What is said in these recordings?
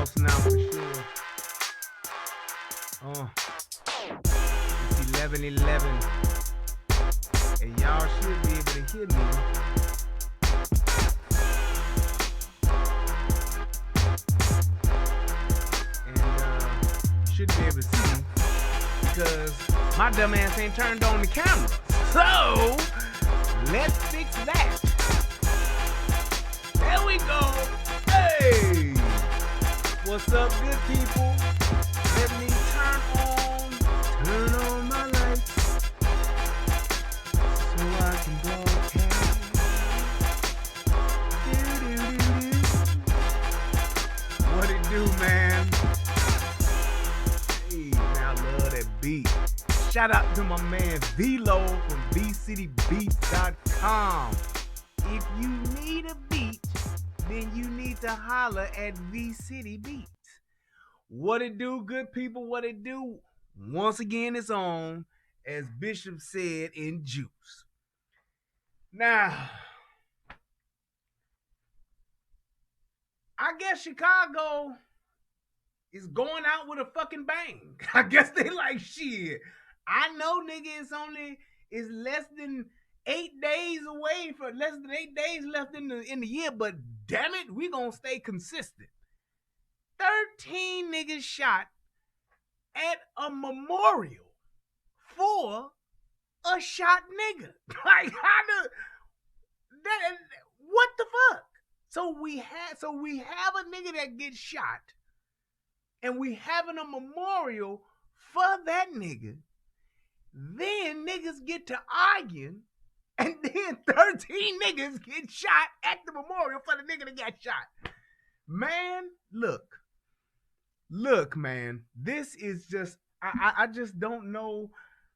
house now for sure. It's 11:11, and y'all should be able to hear me. And you should be able to see me because my dumb ass ain't turned on the camera. So let's fix that. There we go. Hey, what's up, good people? Let me turn on my lights so I can broadcast. What it do, man? Hey, man, I love that beat. Shout out to my man Velo from vcitybeats.com. If you need a beat, then you need to holler at V-City Beats. What it do, good people? What it do? Once again, it's on, as Bishop said, in juice. Now, I guess Chicago is going out with a fucking bang. I guess they like, shit. I know, nigga, it's less than 8 days away, for less than 8 days left in the year, but damn it, we gonna stay consistent. 13 niggas shot at a memorial for a shot nigga. Like, what the fuck? So we have a nigga that gets shot, and we having a memorial for that nigga. Then niggas get to arguing, and then 13 niggas get shot at the memorial for the nigga that got shot. Man, look, man, this is just, I just don't know.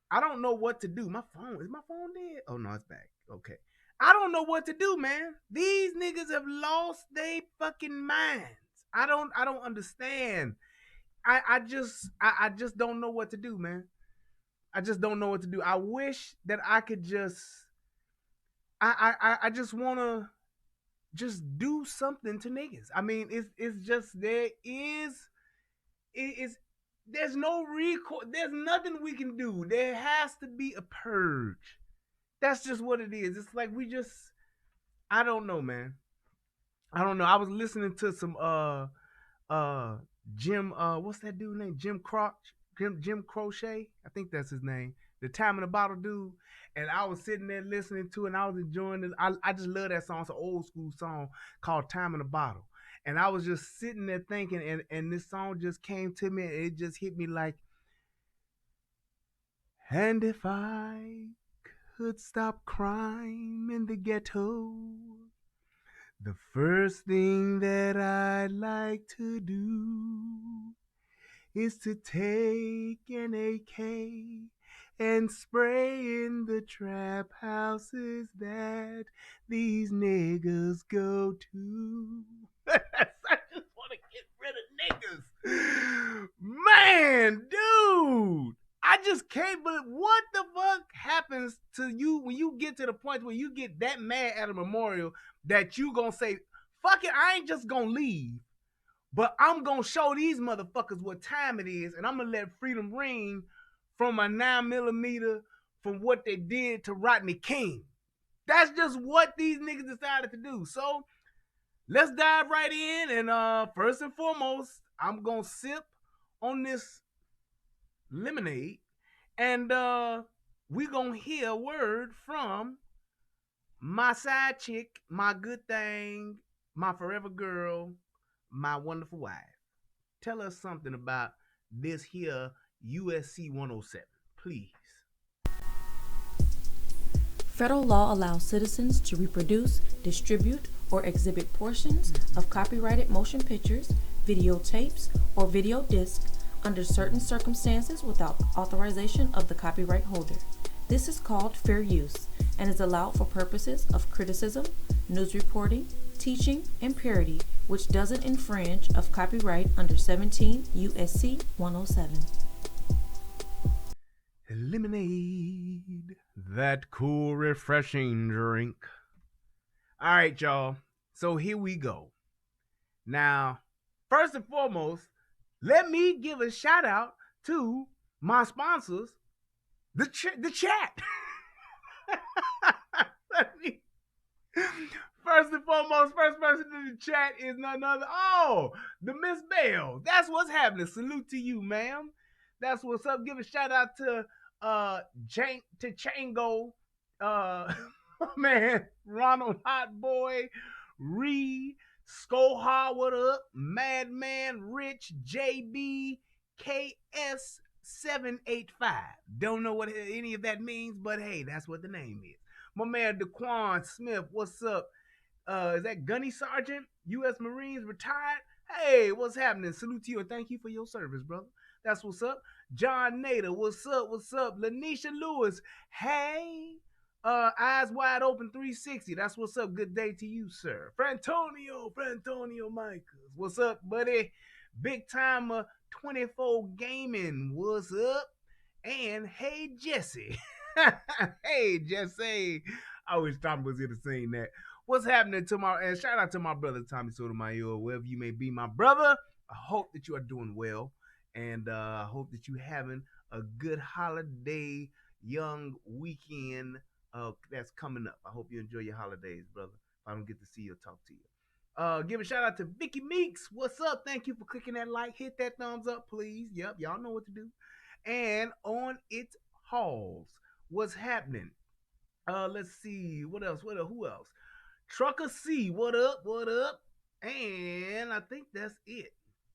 I don't know what to do. Is my phone dead? Oh no, it's back. Okay. I don't know what to do, man. These niggas have lost their fucking minds. I don't understand. I just don't know what to do, man. I just don't know what to do. I wish that I could just, I just want to just do something to niggas. I mean, it's just, there's no recourse. There's nothing we can do. There has to be a purge. That's just what it is. It's like I don't know, man. I don't know. I was listening to some Jim, what's that dude name? Jim Crochet. I think that's his name. The Time in the Bottle dude. And I was sitting there listening to it, and I was enjoying it. I just love that song. It's an old school song called Time in the Bottle. And I was just sitting there thinking, and this song just came to me, and it just hit me like, and if I could stop crime in the ghetto, the first thing that I'd like to do is to take an AK and spray in the trap houses that these niggas go to. I just want to get rid of niggas. Man, dude. I just can't believe what the fuck happens to you when you get to the point where you get that mad at a memorial that you gonna say, fuck it, I ain't just gonna leave, but I'm gonna show these motherfuckers what time it is, and I'm gonna let freedom ring from my 9mm from what they did to Rodney King. That's just what these niggas decided to do. So let's dive right in, and first and foremost, I'm gonna sip on this lemonade, and we gonna hear a word from my side chick, my good thing, my forever girl, my wonderful wife. Tell us something about this here USC 107, please. Federal law allows citizens to reproduce, distribute, or exhibit portions of copyrighted motion pictures, videotapes, or video discs under certain circumstances without authorization of the copyright holder. This is called fair use and is allowed for purposes of criticism, news reporting, teaching, and parody, which doesn't infringe of copyright under 17 USC 107. Lemonade, that cool, refreshing drink. All right, y'all. So here we go. Now, first and foremost, let me give a shout out to my sponsors, the chat. Let me, first and foremost, first person in the chat is none other. Oh, the Miss Bell. That's what's happening. Salute to you, ma'am. That's what's up. Give a shout out to Chango, man, Ronald Hot Boy, Ree, Skoha, what up? Madman, Rich, JB, KS785. Don't know what any of that means, but hey, that's what the name is. My man Daquan Smith, what's up? Is that Gunny Sergeant? U.S. Marines retired? Hey, what's happening? Salute to you and thank you for your service, brother. That's what's up. John Nader, what's up? What's up? Lanisha Lewis, hey. Eyes Wide Open 360. That's what's up. Good day to you, sir. Frantonio Michaels. What's up, buddy? Big Timer 24 Gaming. What's up? And hey, Jesse. Hey, Jesse. I wish Tom was here to sing that. What's happening to my, and shout out to my brother Tommy Sotomayor, wherever you may be, my brother. I hope that you are doing well, and I hope that you're having a good holiday, young weekend that's coming up. I hope you enjoy your holidays, brother. If I don't get to see you or talk to you. Give a shout out to Vicky Meeks. What's up? Thank you for clicking that like. Hit that thumbs up, please. Yep, y'all know what to do. And on its halls, what's happening? Let's see. What else? Who else? Trucker C, what up? What up? And I think that's it.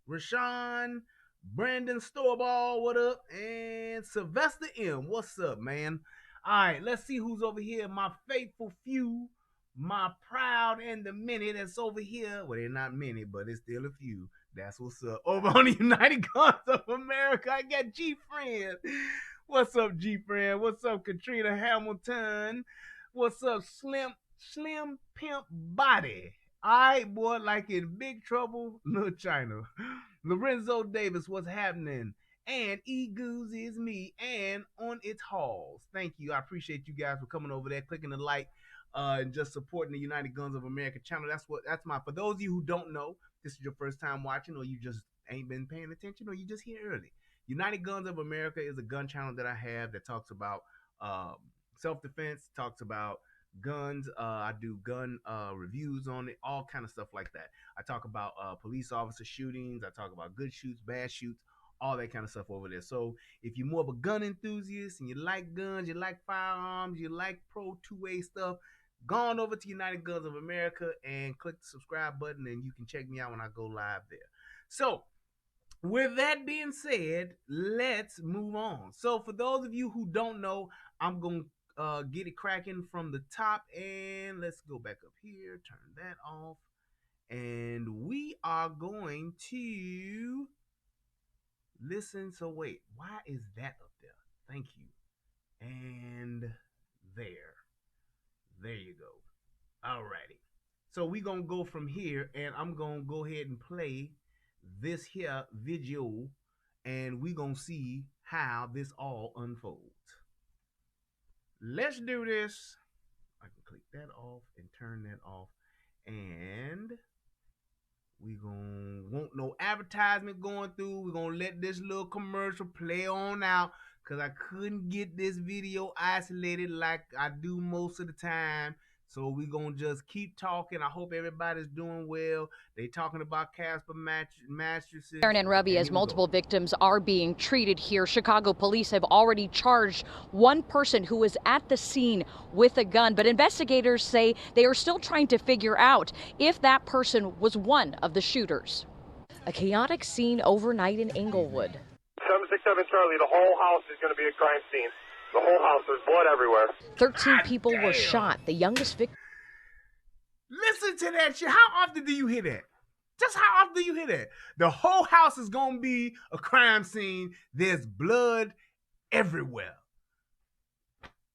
Rashawn, Brandon Storeball, what up? And Sylvester M, what's up, man? All right, let's see who's over here. My faithful few, my proud and the many that's over here. Well, they're not many, but it's still a few. That's what's up. Over on the United Guns of America, I got G-Friend. What's up, G-Friend? What's up, Katrina Hamilton? What's up, Slim Pimp Body? All right, boy, like in Big Trouble, Little China. Lorenzo Davis, what's happening? And E-Goose is me, and on its halls. Thank you. I appreciate you guys for coming over there, clicking the like, and just supporting the United Guns of America channel. That's my, for those of you who don't know, this is your first time watching, or you just ain't been paying attention, or you just here early. United Guns of America is a gun channel that I have that talks about self-defense, talks about guns. I do gun reviews on it, all kind of stuff like that. I talk about police officer shootings. I talk about good shoots, bad shoots, all that kind of stuff over there. So if you're more of a gun enthusiast and you like guns, you like firearms, you like pro two-way stuff, go on over to United Guns of America and click the subscribe button, and you can check me out when I go live there. So with that being said, let's move on. So for those of you who don't know, I'm going to get it cracking from the top, and let's go back up here, turn that off, and we are going to listen. So wait, why is that up there? Thank you. And there you go. Alrighty. So we're going to go from here, and I'm going to go ahead and play this here video, and we're going to see how this all unfolds. Let's do this. I can click that off and turn that off, and we gonna want no advertisement going through. We're gonna let this little commercial play on out, because I couldn't get this video isolated like I do most of the time. So we're going to just keep talking. I hope everybody's doing well. They talking about Casper mattresses. Aaron and Ruby, as multiple victims are being treated here, Chicago police have already charged one person who was at the scene with a gun. But investigators say they are still trying to figure out if that person was one of the shooters. A chaotic scene overnight in Englewood. 767 Charlie, the whole house is going to be a crime scene. The whole house, there's blood everywhere. 13 people were shot. The youngest victim. Listen to that shit. How often do you hear that? Just how often do you hear that? The whole house is going to be a crime scene. There's blood everywhere.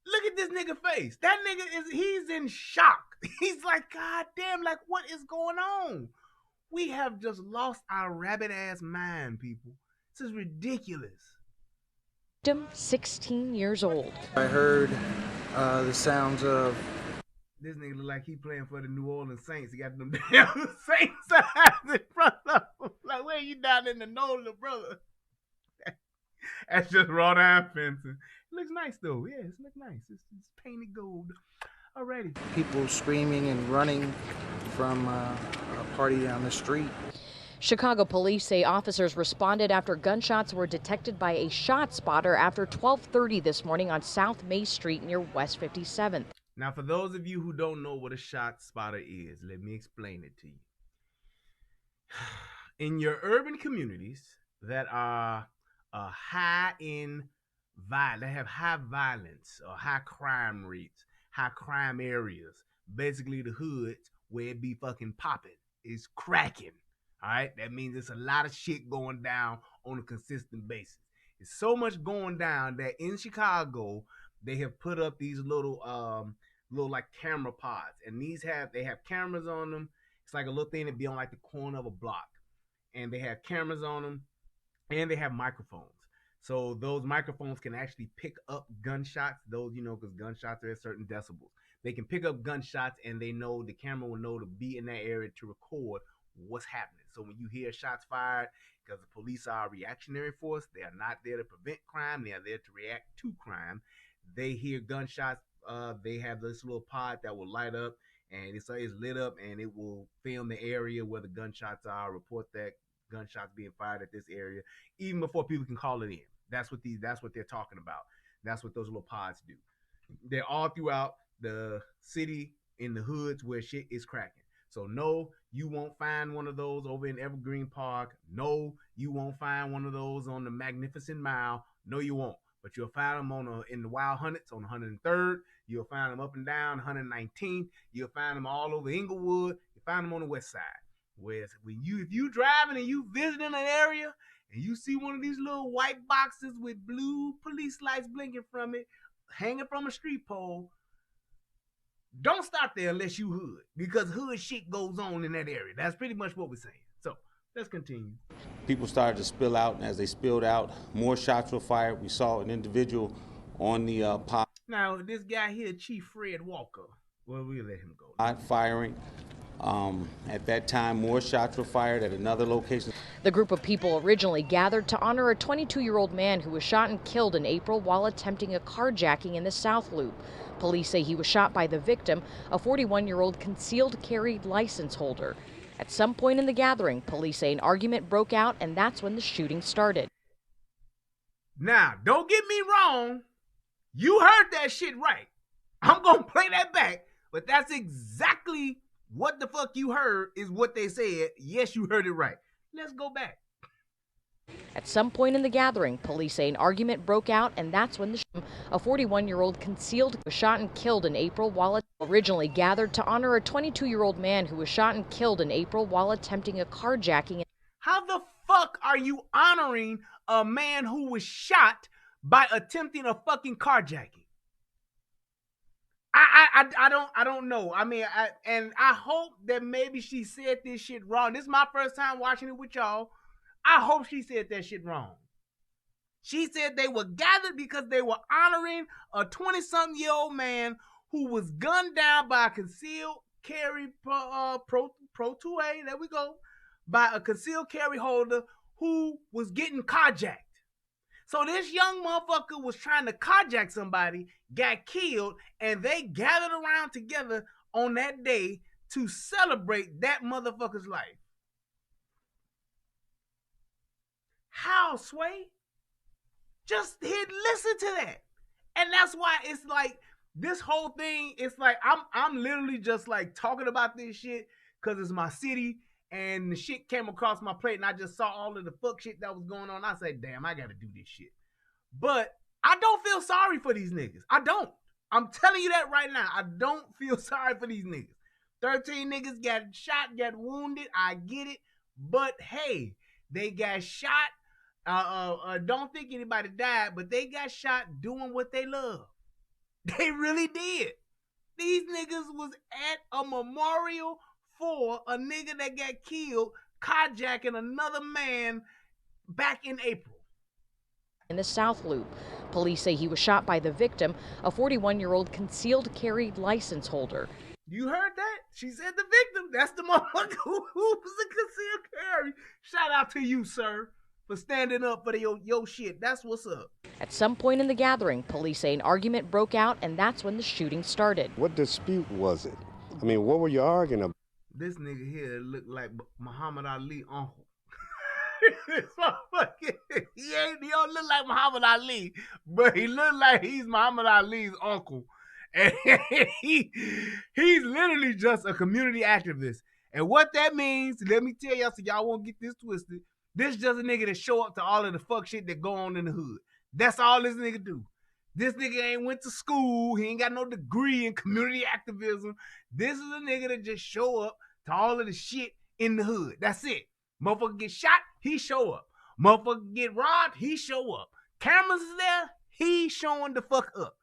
Look at this nigga face. That nigga he's in shock. He's like, God damn, like what is going on? We have just lost our rabbit ass mind, people. This is ridiculous. Victim, 16 years old. I heard the sounds of... This nigga look like he playing for the New Orleans Saints. He got them damn Saints eyes in front of him. Like, Where you down in the NOLA, brother? That's just wrought iron fencing. It looks nice though. Yeah, it looks nice. It's painted gold. Alrighty. People screaming and running from a party on the street. Chicago police say officers responded after gunshots were detected by a shot spotter after 12:30 this morning on South May Street near West 57th. Now, for those of you who don't know what a shot spotter is, let me explain it to you. In your urban communities that are high in violence, they have high violence or high crime rates, high crime areas, basically the hoods where it be fucking popping, is cracking. All right, that means there's a lot of shit going down on a consistent basis. It's so much going down that in Chicago they have put up these little like camera pods, and they have cameras on them. It's like a little thing that be on like the corner of a block, and they have cameras on them, and they have microphones. So those microphones can actually pick up gunshots. Those, because gunshots are at certain decibels. They can pick up gunshots, and they know the camera will know to be in that area to record what's happening. So when you hear shots fired, because the police are a reactionary force, they are not there to prevent crime, they are there to react to crime. They hear gunshots, they have this little pod that will light up, and it's lit up, and it will film the area where the gunshots are, report that gunshots being fired at this area, even before people can call it in. That's what they're talking about. That's what those little pods do. They're all throughout the city, in the hoods where shit is cracking. So no, you won't find one of those over in Evergreen Park. No, you won't find one of those on the Magnificent Mile. No, you won't. But you'll find them in the Wild Hundreds on 103rd. You'll find them up and down 119th. You'll find them all over Englewood. You find them on the west side. Whereas if you driving and you visiting an area and you see one of these little white boxes with blue police lights blinking from it, hanging from a street pole, don't stop there unless you hood, because hood shit goes on in that area. That's pretty much what we're saying. So let's continue. People started to spill out, and as they spilled out, more shots were fired. We saw an individual on the pod. Now, this guy here, Chief Fred Walker, well, we'll let him go. Firing. At that time, more shots were fired at another location. The group of people originally gathered to honor a 22-year-old man who was shot and killed in April while attempting a carjacking in the South Loop. Police say he was shot by the victim, a 41-year-old concealed carry license holder. At some point in the gathering, police say an argument broke out, and that's when the shooting started. Now, don't get me wrong. You heard that shit right. I'm going to play that back, but that's exactly what the fuck you heard is what they said. Yes, you heard it right. Let's go back. At some point in the gathering, police say an argument broke out, and that's when a 41-year-old concealed was shot and killed in April while originally gathered to honor a 22-year-old man who was shot and killed in April while attempting a carjacking. How the fuck are you honoring a man who was shot by attempting a fucking carjacking? I don't know. I mean, I hope that maybe she said this shit wrong. This is my first time watching it with y'all. I hope she said that shit wrong. She said they were gathered because they were honoring a 20-something-year-old man who was gunned down by a concealed carry Pro 2A, there we go, by a concealed carry holder who was getting carjacked. So this young motherfucker was trying to carjack somebody, got killed, and they gathered around together on that day to celebrate that motherfucker's life. How, Sway? Just listen to that. And that's why it's like, this whole thing, it's like, I'm literally just like talking about this shit because it's my city, and the shit came across my plate, and I just saw all of the fuck shit that was going on. I said, damn, I gotta do this shit. But I don't feel sorry for these niggas. I don't. I'm telling you that right now. I don't feel sorry for these niggas. 13 niggas got shot, got wounded. I get it. But hey, they got shot. Don't think anybody died, but they got shot doing what they love. They really did. These niggas was at a memorial for a nigga that got killed carjacking another man back in April. In the South Loop, police say he was shot by the victim, a 41-year-old concealed carry license holder. You heard that? She said the victim. That's the motherfucker who was a concealed carry. Shout out to you, sir, for standing up for your shit. That's what's up. At some point in the gathering, police say an argument broke out, and that's when the shooting started. What dispute was it? I mean, what were you arguing about? This nigga here looked like Muhammad Ali uncle. This motherfucker, he don't look like Muhammad Ali, but he look like he's Muhammad Ali's uncle. And he's literally just a community activist. And what that means, let me tell y'all so y'all won't get this twisted, this just a nigga that show up to all of the fuck shit that go on in the hood. That's all this nigga do. This nigga ain't went to school. He ain't got no degree in community activism. This is a nigga that just show up to all of the shit in the hood. That's it. Motherfucker get shot, he show up. Motherfucker get robbed, he show up. Cameras is there, he showing the fuck up.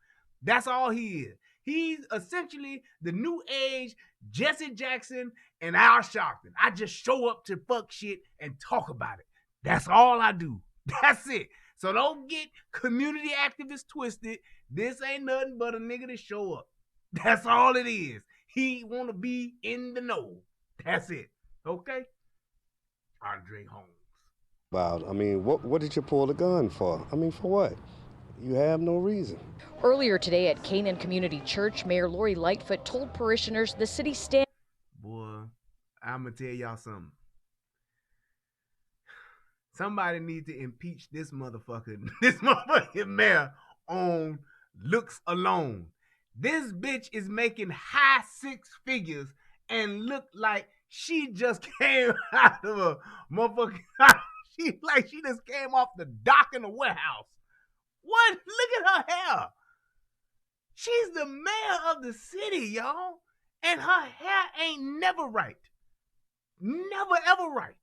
That's all he is. He's essentially the new age Jesse Jackson and Al Sharpton. I just show up to fuck shit and talk about it. That's all I do. That's it. So don't get community activists twisted. This ain't nothing but a nigga to show up. That's all it is. He want to be in the know. That's it. Okay? Andre Holmes. I mean, what did you pull the gun for? I mean, for what? You have no reason. Earlier today at Canaan Community Church, Mayor Lori Lightfoot told parishioners the city stands. Boy, I'm going to tell y'all something. Somebody needs to impeach this motherfucking mayor on looks alone. This bitch is making high six figures and look like she just came out of a motherfucking... She just came off the dock in the warehouse. What? Look at her hair. She's the mayor of the city, y'all. And her hair ain't never right. Never, ever right.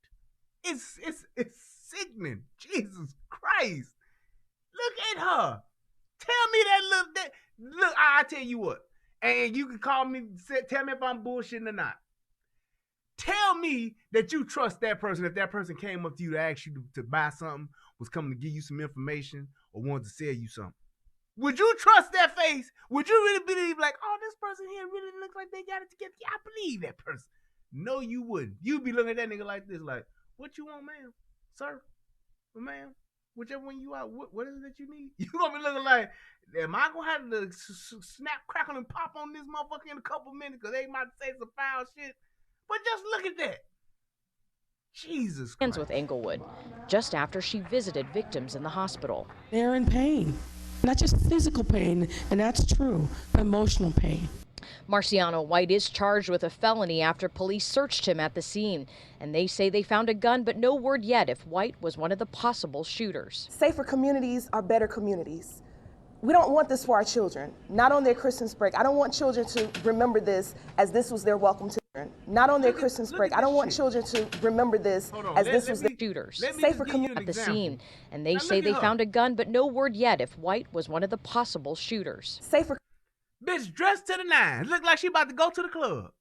It's sickening. Jesus Christ. Look at her. Tell me that look, I tell you what. And you can call me, tell me if I'm bullshitting or not. Tell me that you trust that person if that person came up to you to ask you to buy something, was coming to give you some information, or wanted to sell you something. Would you trust that face? Would you really believe like, oh, this person here really looks like they got it together? Yeah, I believe that person. No, you wouldn't. You'd be looking at that nigga like this, like, what you want, ma'am? Sir? Or ma'am? Whichever one you are, what is it that you need? You gonna be looking like, am I gonna have to snap, crackle, and pop on this motherfucker in a couple minutes because they might say some foul shit? But just look at that. Jesus Christ. With Englewood, just after she visited victims in the hospital. They're in pain, not just physical pain, and that's true, but emotional pain. Marciano White is charged with a felony after police searched him at the scene. And they say they found a gun, but no word yet if White was one of the possible shooters. Safer communities are better communities. We don't want this for our children, not on their Christmas break. I don't want children to remember this as this was their welcome to. Not on their Christmas break. I don't want children to remember this as this was their shooters. Safer community at the scene. And they say they found a gun, but no word yet if White was one of the possible shooters. Safer. Bitch dressed to the nines. Look like she about to go to the club.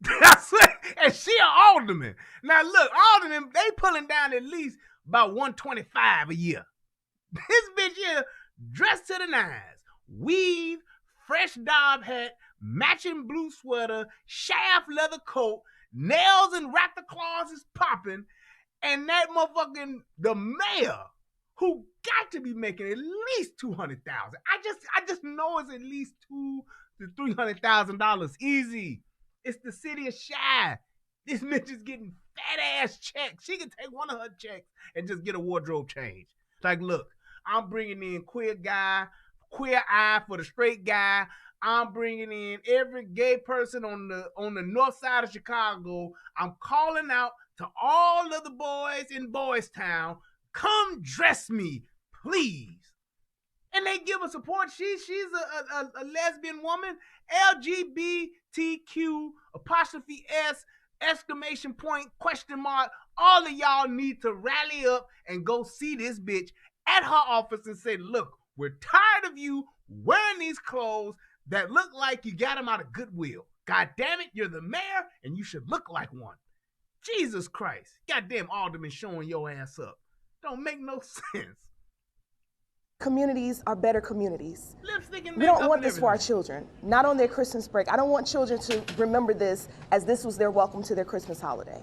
I swear. And she an alderman. Now look, aldermen, they pulling down at least about $125 a year. This bitch here dressed to the nines. Weave, fresh Dob hat, matching blue sweater, shaft leather coat, nails and raptor claws is popping, and that motherfucking the mayor who got to be making at least $200,000. I just know it's at least $200,000 to $300,000 easy. It's the city of Shy. This bitch is getting fat ass checks. She can take one of her checks and just get a wardrobe change. It's like, look, I'm bringing in queer eye for the straight guy. I'm bringing in every gay person on the north side of Chicago. I'm calling out to all of the boys in Boys Town, come dress me, please. And they give her support. She's a lesbian woman, LGBTQ 'S exclamation point question mark. All of y'all need to rally up and go see this bitch at her office and say, look, we're tired of you wearing these clothes that look like you got them out of Goodwill. God damn it, you're the mayor and you should look like one. Jesus Christ. Goddamn alderman showing your ass up. Don't make no sense. Communities are better communities. Lipstick and We don't makeup want and this for our everything. children, not on their Christmas break. I don't want children to remember this as this was their welcome to their Christmas holiday.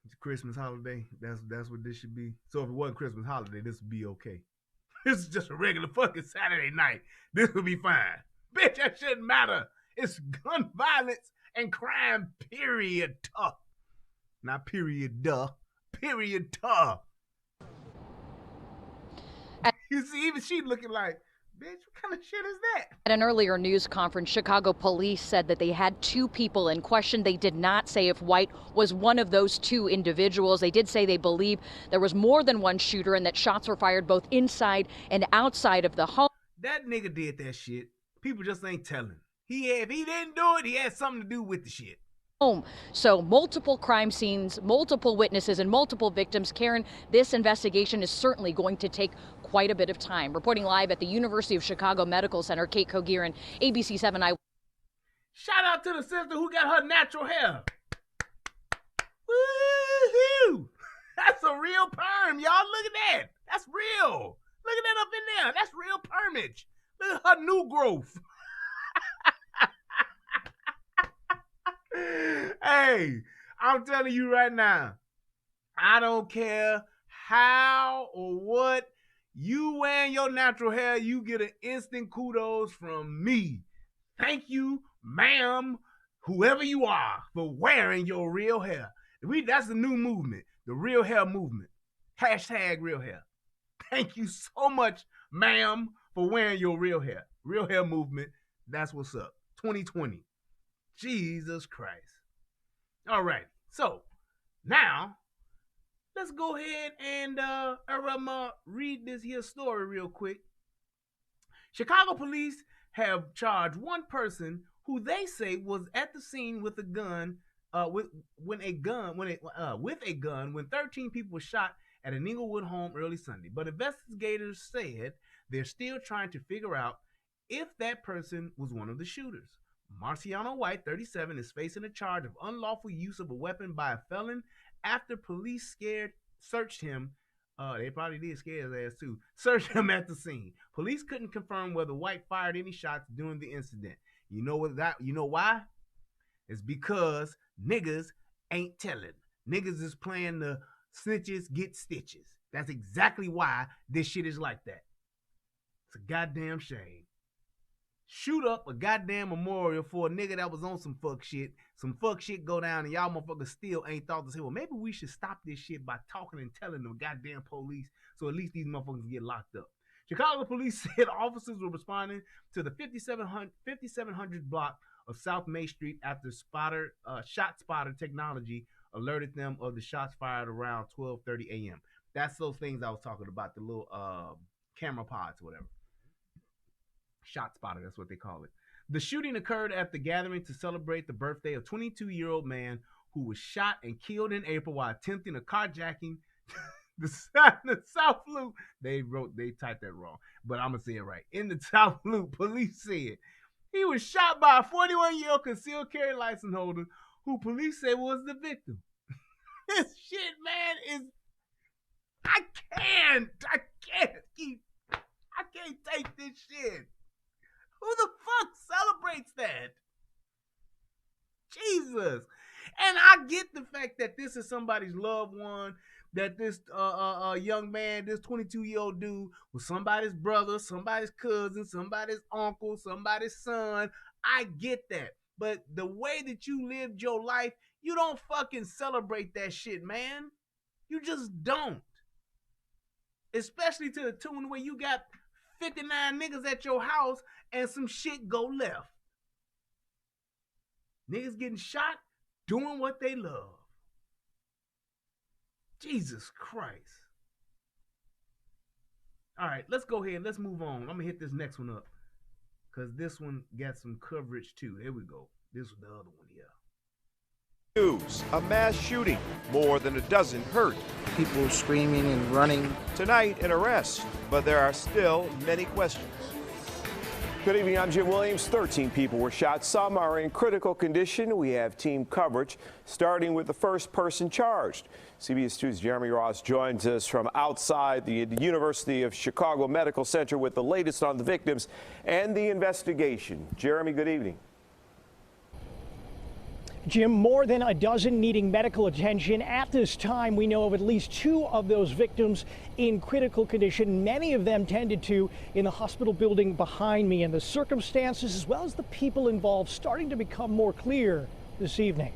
It's Christmas holiday. That's what this should be. So if it wasn't Christmas holiday, this would be okay. This is just a regular fucking Saturday night. This would be fine. Bitch, that shouldn't matter. It's gun violence and crime, period. Not period, duh. Period, duh. You see, even she looking like, bitch, what kind of shit is that? At an earlier news conference, Chicago police said that they had 2 people in question. They did not say if White was one of those 2 individuals. They did say they believe there was more than one shooter and that shots were fired both inside and outside of the home. That nigga did that shit. People just ain't telling. If he didn't do it, he had something to do with the shit. So multiple crime scenes, multiple witnesses, and multiple victims. Karen, this investigation is certainly going to take quite a bit of time. Reporting live at the University of Chicago Medical Center, Kate Kogirin, ABC 7 Eye. Shout out to the sister who got her natural hair. Woo-hoo! That's a real perm, y'all. Look at that. That's real. Look at that up in there. That's real permage. Look at her new growth. Hey, I'm telling you right now, I don't care how or what you wearing your natural hair, you get an instant kudos from me. Thank you, ma'am, whoever you are, for wearing your real hair. That's the new movement, the real hair movement. Hashtag real hair. Thank you so much, ma'am, for wearing your real hair. Real hair movement, that's what's up. 2020. Jesus Christ. All right, so now let's go ahead and read this here story real quick. Chicago police have charged one person who they say was at the scene with a gun, with a gun when 13 people were shot at an Englewood home early Sunday. But investigators said they're still trying to figure out if that person was one of the shooters. Marciano White, 37, is facing a charge of unlawful use of a weapon by a felon after police searched him. They probably did scare his ass too. Searched him at the scene. Police couldn't confirm whether White fired any shots during the incident. You know why? It's because niggas ain't telling. Niggas is playing the snitches get stitches. That's exactly why this shit is like that. It's a goddamn shame. Shoot up a goddamn memorial for a nigga that was on some fuck shit. Some fuck shit go down and y'all motherfuckers still ain't thought to say, well, maybe we should stop this shit by talking and telling the goddamn police so at least these motherfuckers get locked up. Chicago police said officers were responding to the 5700 block of South May Street after shot spotter technology alerted them of the shots fired around 12:30 a.m. That's those things I was talking about, the little camera pods or whatever. Shot spotter, that's what they call it. The shooting occurred at the gathering to celebrate the birthday of 22-year-old man who was shot and killed in April while attempting a carjacking the South Loop. They typed that wrong, but I'm gonna say it right. In the South Loop, police said he was shot by a 41-year-old concealed carry license holder who police said was the victim. This shit, man, is I can't take this shit. Who the fuck celebrates that? Jesus. And I get the fact that this is somebody's loved one, that this young man, this 22-year-old dude was somebody's brother, somebody's cousin, somebody's uncle, somebody's son. I get that. But the way that you lived your life, you don't fucking celebrate that shit, man. You just don't. Especially to the tune where you got 59 niggas at your house and some shit go left. Niggas getting shot, doing what they love. Jesus Christ. All right, let's go ahead. Let's move on. I'm going to hit this next one up because this one got some coverage too. There we go. This was the other one here. News, a mass shooting, more than a dozen hurt. People screaming and running. Tonight, an arrest, but there are still many questions. Good evening, I'm Jim Williams. 13 people were shot. Some are in critical condition. We have team coverage, starting with the first person charged. CBS 2's Jeremy Ross joins us from outside the University of Chicago Medical Center with the latest on the victims and the investigation. Jeremy, good evening. Jim, more than a dozen needing medical attention. At this time, we know of at least 2 of those victims in critical condition, many of them tended to in the hospital building behind me, and the circumstances as well as the people involved starting to become more clear this evening.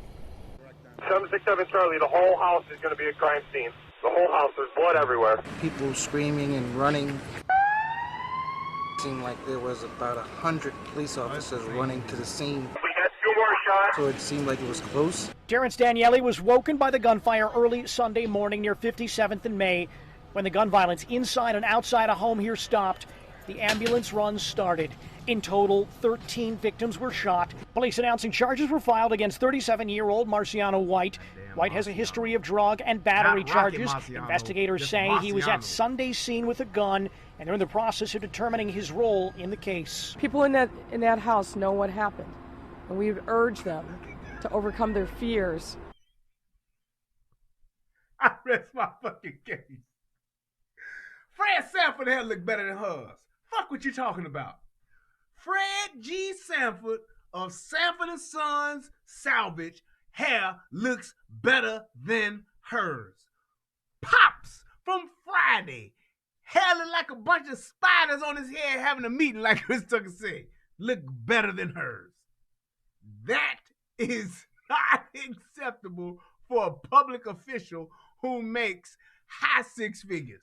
767 Charlie, the whole house is going to be a crime scene. The whole house, there's blood everywhere. People screaming and running. It seemed like there was about 100 police officers running to the scene. We got 2 more shots. So it seemed like it was close. Terrence Daniele was woken by the gunfire early Sunday morning near 57th and May. When the gun violence inside and outside a home here stopped, the ambulance runs started. In total, 13 victims were shot. Police announcing charges were filed against 37-year-old Marciano White. White has a history of drug and battery charges. Investigators say he was at Sunday's scene with a gun, and they're in the process of determining his role in the case. People in that house know what happened, and we would urge them to overcome their fears. I rest my fucking case. Fred Sanford hair look better than hers. Fuck what you talking about. Fred G. Sanford of Sanford & Sons Salvage hair looks better than hers. Pops from Friday. Hair look like a bunch of spiders on his head having a meeting, like Chris Tucker said. Look better than hers. That is not acceptable for a public official who makes high 6 figures.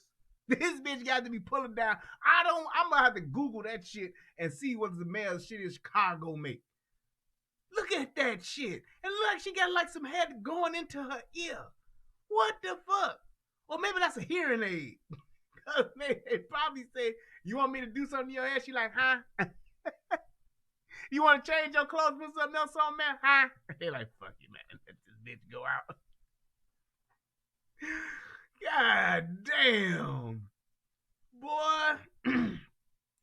This bitch got to be pulling down. I'm gonna have to Google that shit and see what the mayor's shit in Chicago make. Look at that shit. And look, she got like some head going into her ear. What the fuck? Or maybe that's a hearing aid. They probably say, you want me to do something to your hair? She like, huh? You want to change your clothes, put something else on, man? Huh? They like, fuck you, man. Let this bitch go out. God damn. Boy.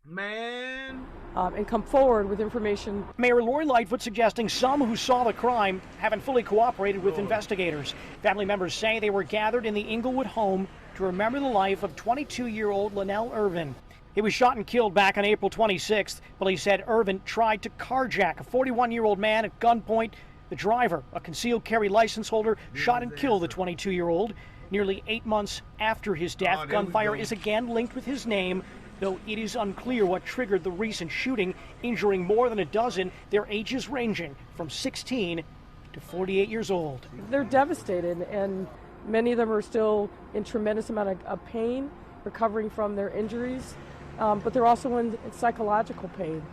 Man. And come forward with information. Mayor Lori Lightfoot suggesting some who saw the crime haven't fully cooperated with investigators. Family members say they were gathered in the Englewood home to remember the life of 22-year-old Linnell Irvin. He was shot and killed back on April 26th. Police said Irvin tried to carjack a 41-year-old man at gunpoint. The driver, a concealed carry license holder, shot and killed the 22-year-old. Nearly 8 months after his death, gunfire is again linked with his name, though it is unclear what triggered the recent shooting, injuring more than a dozen, their ages ranging from 16 to 48 years old. They're devastated, and many of them are still in tremendous amount of pain, recovering from their injuries, but they're also in psychological pain.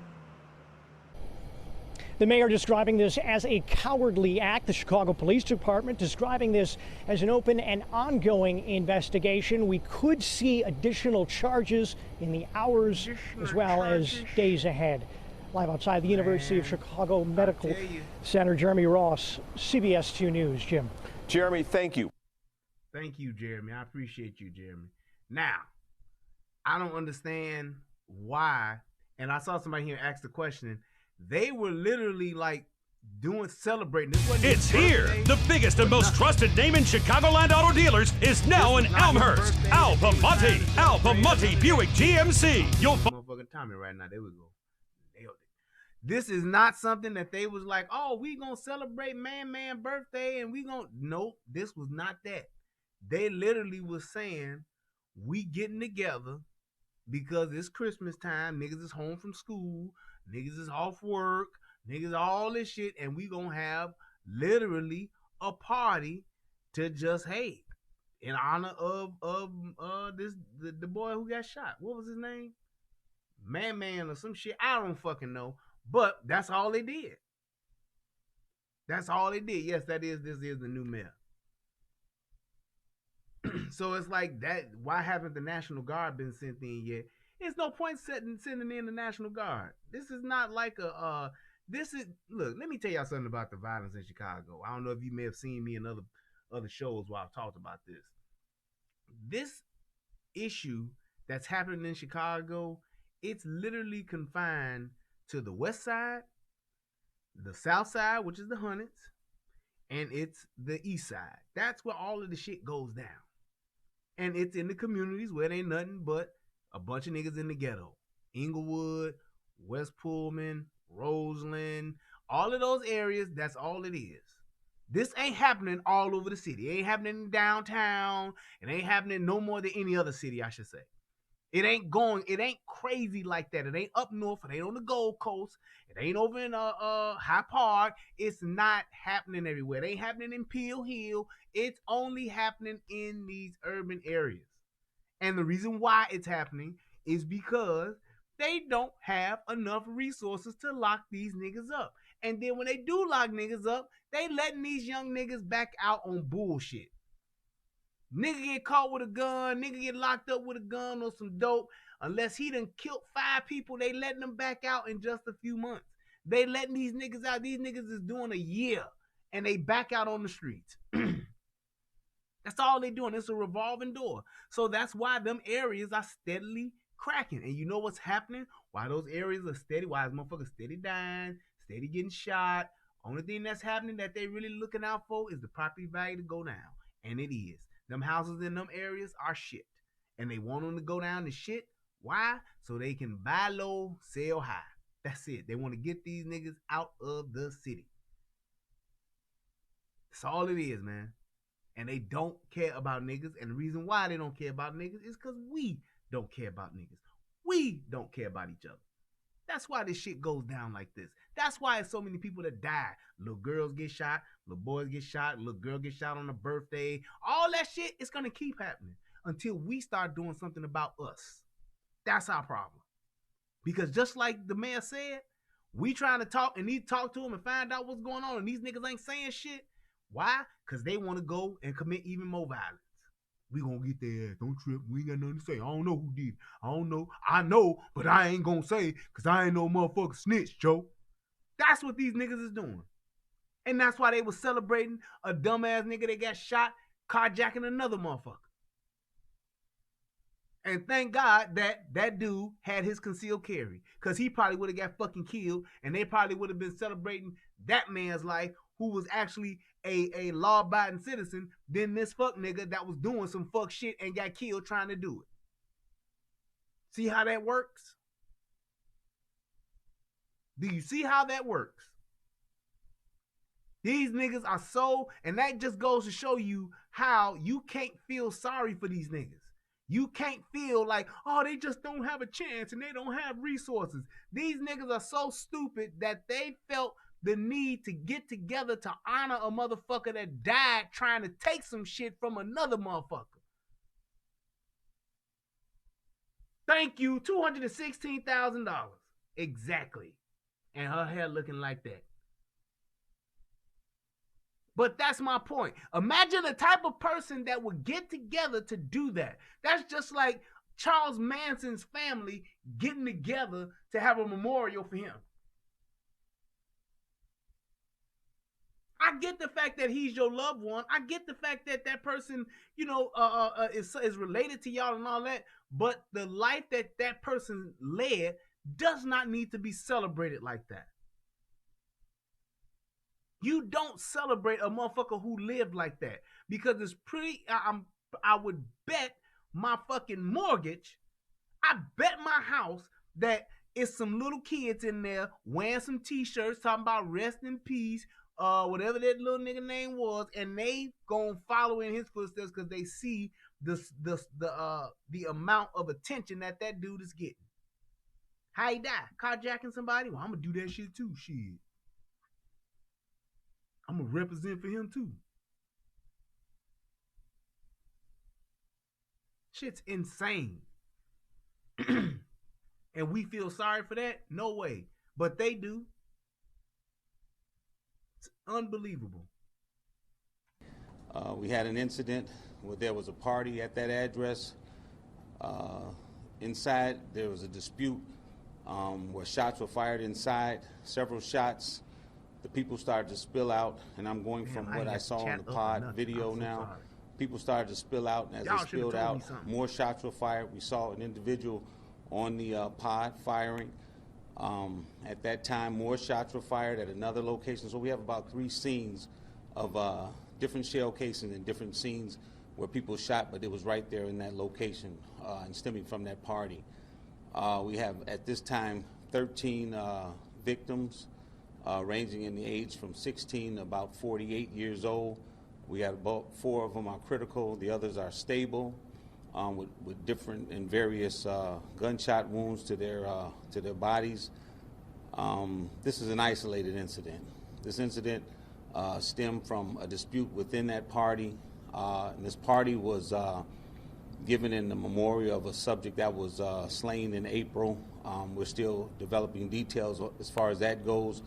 The mayor describing this as a cowardly act. The Chicago Police Department describing this as an open and ongoing investigation. We could see additional charges in the hours as well as days ahead. Live outside the University of Chicago Medical Center, Jeremy Ross, CBS 2 News. Jim. Jeremy, thank you. Thank you, Jeremy. I appreciate you, Jeremy. Now, I don't understand why, and I saw somebody here ask the question. They were literally like celebrating. It's here. The biggest and most trusted name in Chicagoland auto dealers is now in Elmhurst. Al Piemonte Buick GMC. You'll motherfucking Tommy right now. There we go. Nailed it. This is not something that they was like, oh, we gonna celebrate man birthday and we gonna. Nope, this was not that. They literally was saying, we getting together because it's Christmas time. Niggas is home from school. Niggas is off work, niggas all this shit, and we gonna have literally a party to just hate in honor of the boy who got shot. What was his name? Man or some shit. I don't fucking know. But that's all they did. That's all they did. Yes, this is the new mayor. So it's like that. Why haven't the National Guard been sent in yet? There's no point sending in the National Guard. This is not like look, let me tell y'all something about the violence in Chicago. I don't know if you may have seen me in other shows where I've talked about this. This issue that's happening in Chicago It's literally confined to the west side, the south side, which is the Hundreds, and it's the east side. That's where all of the shit goes down. And it's in the communities where there ain't nothing but a bunch of niggas in the ghetto. Englewood, West Pullman, Roseland, all of those areas, that's all it is. This ain't happening all over the city. It ain't happening in downtown. It ain't happening no more than any other city, I should say. It ain't crazy like that. It ain't up north. It ain't on the Gold Coast. It ain't over in High Park. It's not happening everywhere. It ain't happening in Peel Hill. It's only happening in these urban areas. And the reason why it's happening is because they don't have enough resources to lock these niggas up. And then when they do lock niggas up, they letting these young niggas back out on bullshit. Nigga get caught with a gun, nigga get locked up with a gun or some dope. Unless he done killed 5 people, they letting them back out in just a few months. They letting these niggas out. These niggas is doing a year and they back out on the streets. That's all they doing. It's a revolving door. So that's why them areas are steadily cracking. And you know what's happening? Why those areas are steady? Why is motherfuckers steady dying, steady getting shot? Only thing that's happening that they really looking out for is the property value to go down. And it is. Them houses in them areas are shit. And they want them to go down to shit. Why? So they can buy low, sell high. That's it. They want to get these niggas out of the city. That's all it is, man. And they don't care about niggas. And the reason why they don't care about niggas is because we don't care about niggas. We don't care about each other. That's why this shit goes down like this. That's why it's so many people that die. Little girls get shot. Little boys get shot. Little girl get shot on a birthday. All that shit is going to keep happening until we start doing something about us. That's our problem. Because just like the mayor said, we trying to talk and need to talk to them and find out what's going on. And these niggas ain't saying shit. Why? Because they want to go and commit even more violence. We gonna get their ass. Don't trip. We ain't got nothing to say. I don't know who did it. I don't know. I know, but I ain't gonna say because I ain't no motherfucking snitch, Joe. That's what these niggas is doing. And that's why they was celebrating a dumbass nigga that got shot carjacking another motherfucker. And thank God that that dude had his concealed carry. Because he probably would have got fucking killed. And they probably would have been celebrating that man's life who was actually a law-abiding citizen than this fuck nigga that was doing some fuck shit and got killed trying to do it. See how that works? Do you see how that works? These niggas are so, and that just goes to show you how you can't feel sorry for these niggas. You can't feel like, oh, they just don't have a chance and they don't have resources. These niggas are so stupid that they felt the need to get together to honor a motherfucker that died trying to take some shit from another motherfucker. Thank you, $216,000. Exactly. And her hair looking like that. But that's my point. Imagine the type of person that would get together to do that. That's just like Charles Manson's family getting together to have a memorial for him. I get the fact that he's your loved one. I get the fact that that person, you know, is related to y'all and all that. But the life that that person led does not need to be celebrated like that. You don't celebrate a motherfucker who lived like that because it's pretty. I would bet my fucking mortgage. I bet my house that it's some little kids in there wearing some t-shirts talking about rest in peace, whatever that little nigga name was, and they gonna follow in his footsteps because they see the amount of attention that dude is getting. How he died? Carjacking somebody? Well, I'm gonna do that shit too. Shit. I'm gonna represent for him too. Shit's insane. And we feel sorry for that? No way. But they do. It's unbelievable. We had an incident where there was a party at that address. Inside, there was a dispute where shots were fired inside, several shots. The people started to spill out, and I'm going from what I saw on the pod video now. People started to spill out, and as they spilled out, more shots were fired. We saw an individual on the pod firing. At that time, more shots were fired at another location. So we have about 3 scenes of different shell casings and different scenes where people shot, but it was right there in that location and stemming from that party. We have, at this time, 13 victims, ranging in the age from 16 to about 48 years old. We got about 4 of them are critical. The others are stable, with different and various gunshot wounds to their bodies. This is an isolated incident. This incident stemmed from a dispute within that party. And this party was given in the memorial of a subject that was slain in April. We're still developing details as far as that goes.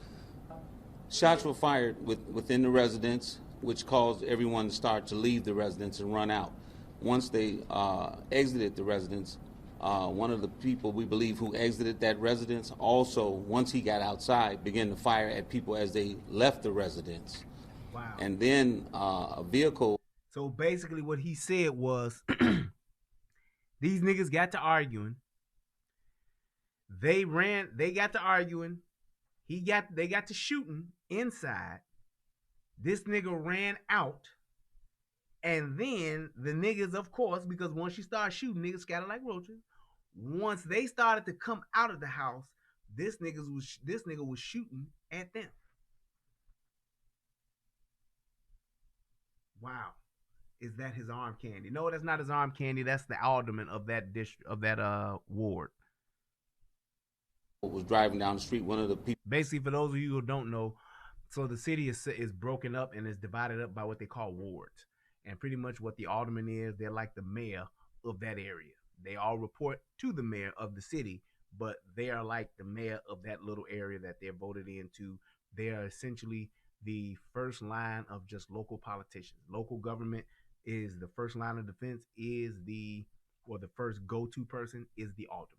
Shots were fired within the residence, which caused everyone to start to leave the residence and run out. Once they exited the residence, one of the people we believe who exited that residence also, once he got outside, began to fire at people as they left the residence. Wow. And then a vehicle. So basically what he said was, these niggas got to arguing. They got to arguing. They got to shooting inside. This nigga ran out. And then the niggas, of course, because once you start shooting, niggas scatter like roaches. Once they started to come out of the house, this nigga was shooting at them. Wow. Is that his arm candy? No, that's not his arm candy. That's the alderman of that ward. Was driving down the street. One of the people. Basically, for those of you who don't know, so the city is broken up and is divided up by what they call wards. And pretty much what the alderman is, they're like the mayor of that area. They all report to the mayor of the city, but they are like the mayor of that little area that they're voted into. They are essentially the first line of just local politicians. Local government is the first line of defense, the first go-to person is the alderman.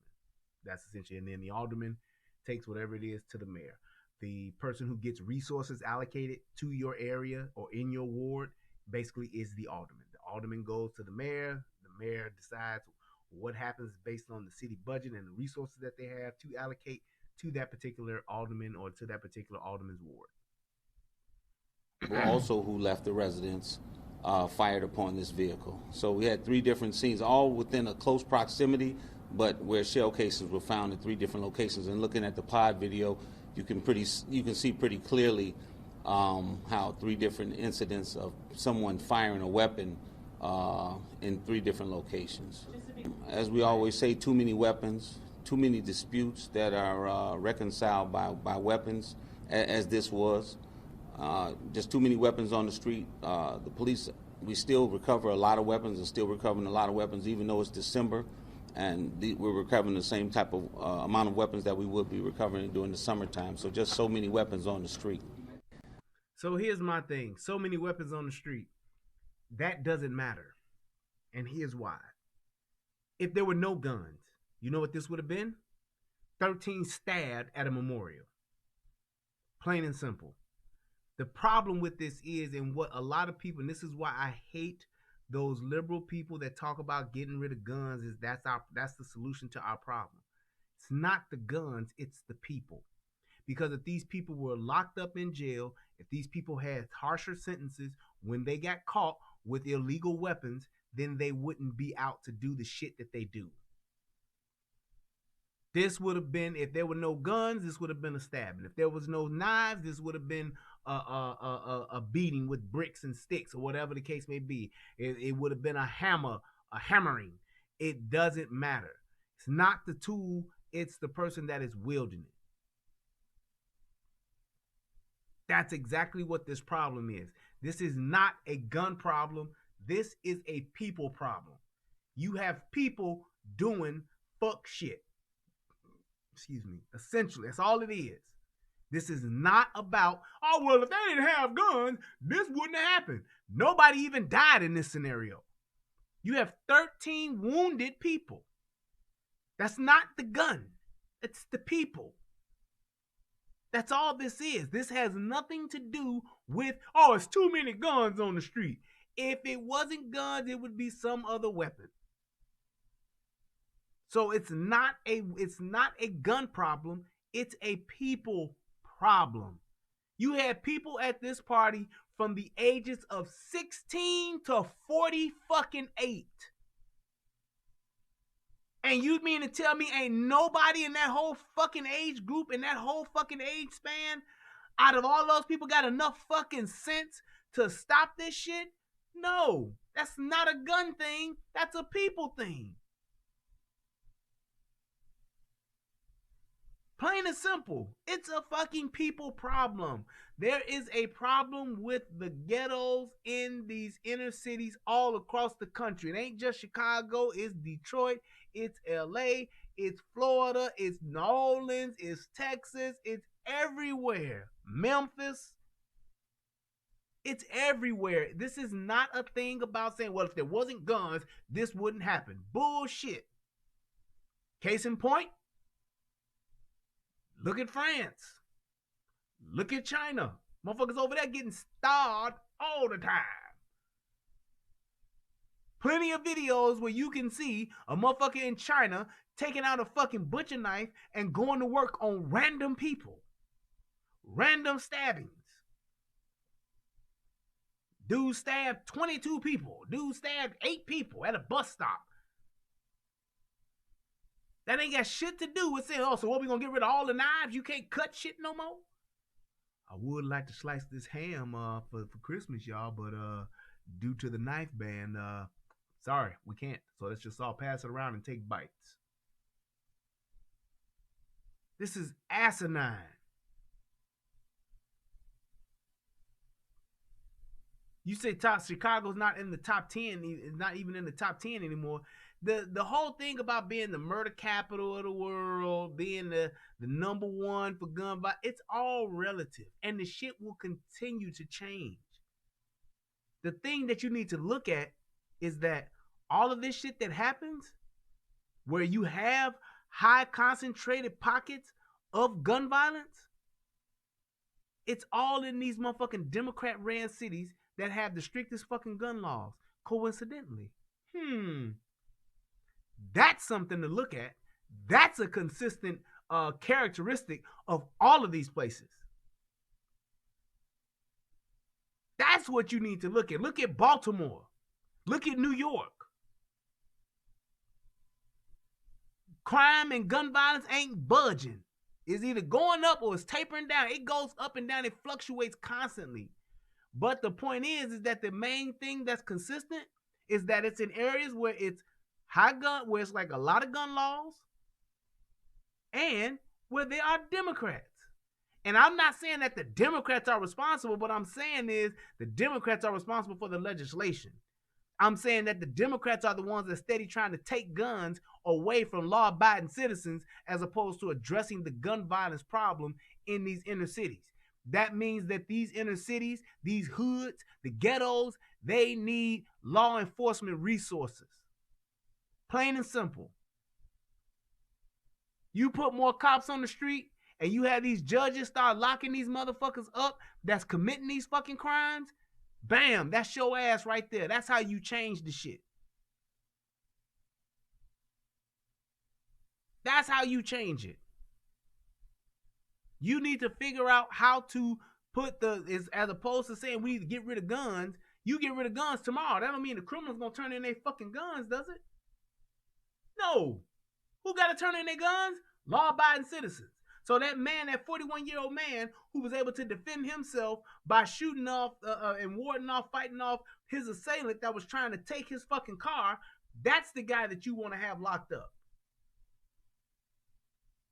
That's essentially, and then the alderman takes whatever it is to the mayor. The person who gets resources allocated to your area or in your ward basically is the alderman. The alderman goes to the mayor decides what happens based on the city budget and the resources that they have to allocate to that particular alderman or to that particular alderman's ward. Also who left the residence fired upon this vehicle. So we had 3 different scenes, all within a close proximity, but where shell casings were found in 3 different locations. And looking at the pod video, you can see pretty clearly how 3 different incidents of someone firing a weapon in 3 different locations. As we always say, too many weapons, too many disputes that are reconciled by weapons, as this was. Just too many weapons on the street. The police, we still recover a lot of weapons and still recovering a lot of weapons, even though it's December. And we're recovering the same type of amount of weapons that we would be recovering during the summertime. So just so many weapons on the street. So here's my thing. So many weapons on the street. That doesn't matter. And here's why. If there were no guns, you know what this would have been? 13 stabbed at a memorial. Plain and simple. The problem with this is, and what a lot of people, and this is why I hate those liberal people that talk about getting rid of guns, is that's the solution to our problem. It's not the guns, it's the people. Because if these people were locked up in jail, if these people had harsher sentences when they got caught with illegal weapons, then they wouldn't be out to do the shit that they do. This would have been, if there were no guns, this would have been a stabbing. If there was no knives, this would have been a beating with bricks and sticks or whatever the case may be. It would have been a hammering. It doesn't matter. It's not the tool, it's the person that is wielding it. That's exactly what this problem is. This is not a gun problem. This is a people problem. You have people doing fuck shit. Excuse me. Essentially, that's all it is. This is not about, oh, well, if they didn't have guns, this wouldn't have happened. Nobody even died in this scenario. You have 13 wounded people. That's not the gun. It's the people. That's all this is. This has nothing to do with, oh, it's too many guns on the street. If it wasn't guns, it would be some other weapon. So it's not a gun problem, it's a people problem. You had people at this party from the ages of 16 to 40 fucking 8. And you mean to tell me ain't nobody in that whole fucking age group, in that whole fucking age span, out of all those people got enough fucking sense to stop this shit? No, that's not a gun thing. That's a people thing. Plain and simple. It's a fucking people problem. There is a problem with the ghettos in these inner cities all across the country. It ain't just Chicago. It's Detroit. It's LA. It's Florida. It's New Orleans. It's Texas. It's everywhere. Memphis. It's everywhere. This is not a thing about saying, well, if there wasn't guns, this wouldn't happen. Bullshit. Case in point, look at France. Look at China. Motherfuckers over there getting starved all the time. Plenty of videos where you can see a motherfucker in China taking out a fucking butcher knife and going to work on random people. Random stabbings. Dude stabbed 22 people. Dude stabbed 8 people at a bus stop. That ain't got shit to do with saying, oh, so what, we gonna get rid of all the knives? You can't cut shit no more? I would like to slice this ham for Christmas, y'all, but due to the knife ban, sorry, we can't. So let's just all pass it around and take bites. This is asinine. You say Chicago's not in the top 10, it's not even in the top 10 anymore. The whole thing about being the murder capital of the world, being the number one for gun violence, it's all relative. And the shit will continue to change. The thing that you need to look at is that all of this shit that happens, where you have high concentrated pockets of gun violence, it's all in these motherfucking Democrat-ran cities that have the strictest fucking gun laws, coincidentally. That's something to look at. That's a consistent characteristic of all of these places. That's what you need to look at. Look at Baltimore. Look at New York. Crime and gun violence ain't budging. It's either going up or it's tapering down. It goes up and down. It fluctuates constantly. But the point is that the main thing that's consistent is that it's in areas where it's high gun, where it's like a lot of gun laws, and where there are Democrats. And I'm not saying that the Democrats are responsible. What I'm saying is the Democrats are responsible for the legislation. I'm saying that the Democrats are the ones that are steady trying to take guns away from law-abiding citizens as opposed to addressing the gun violence problem in these inner cities. That means that these inner cities, these hoods, the ghettos, they need law enforcement resources. Plain and simple. You put more cops on the street and you have these judges start locking these motherfuckers up that's committing these fucking crimes, bam, that's your ass right there. That's how you change the shit. That's how you change it. You need to figure out how to put as opposed to saying we need to get rid of guns, you get rid of guns tomorrow. That don't mean the criminals gonna turn in their fucking guns, does it? No. Who gotta turn in their guns? Law-abiding citizens. So that man, that 41-year-old man who was able to defend himself by shooting off and warding off, fighting off his assailant that was trying to take his fucking car, that's the guy that you want to have locked up.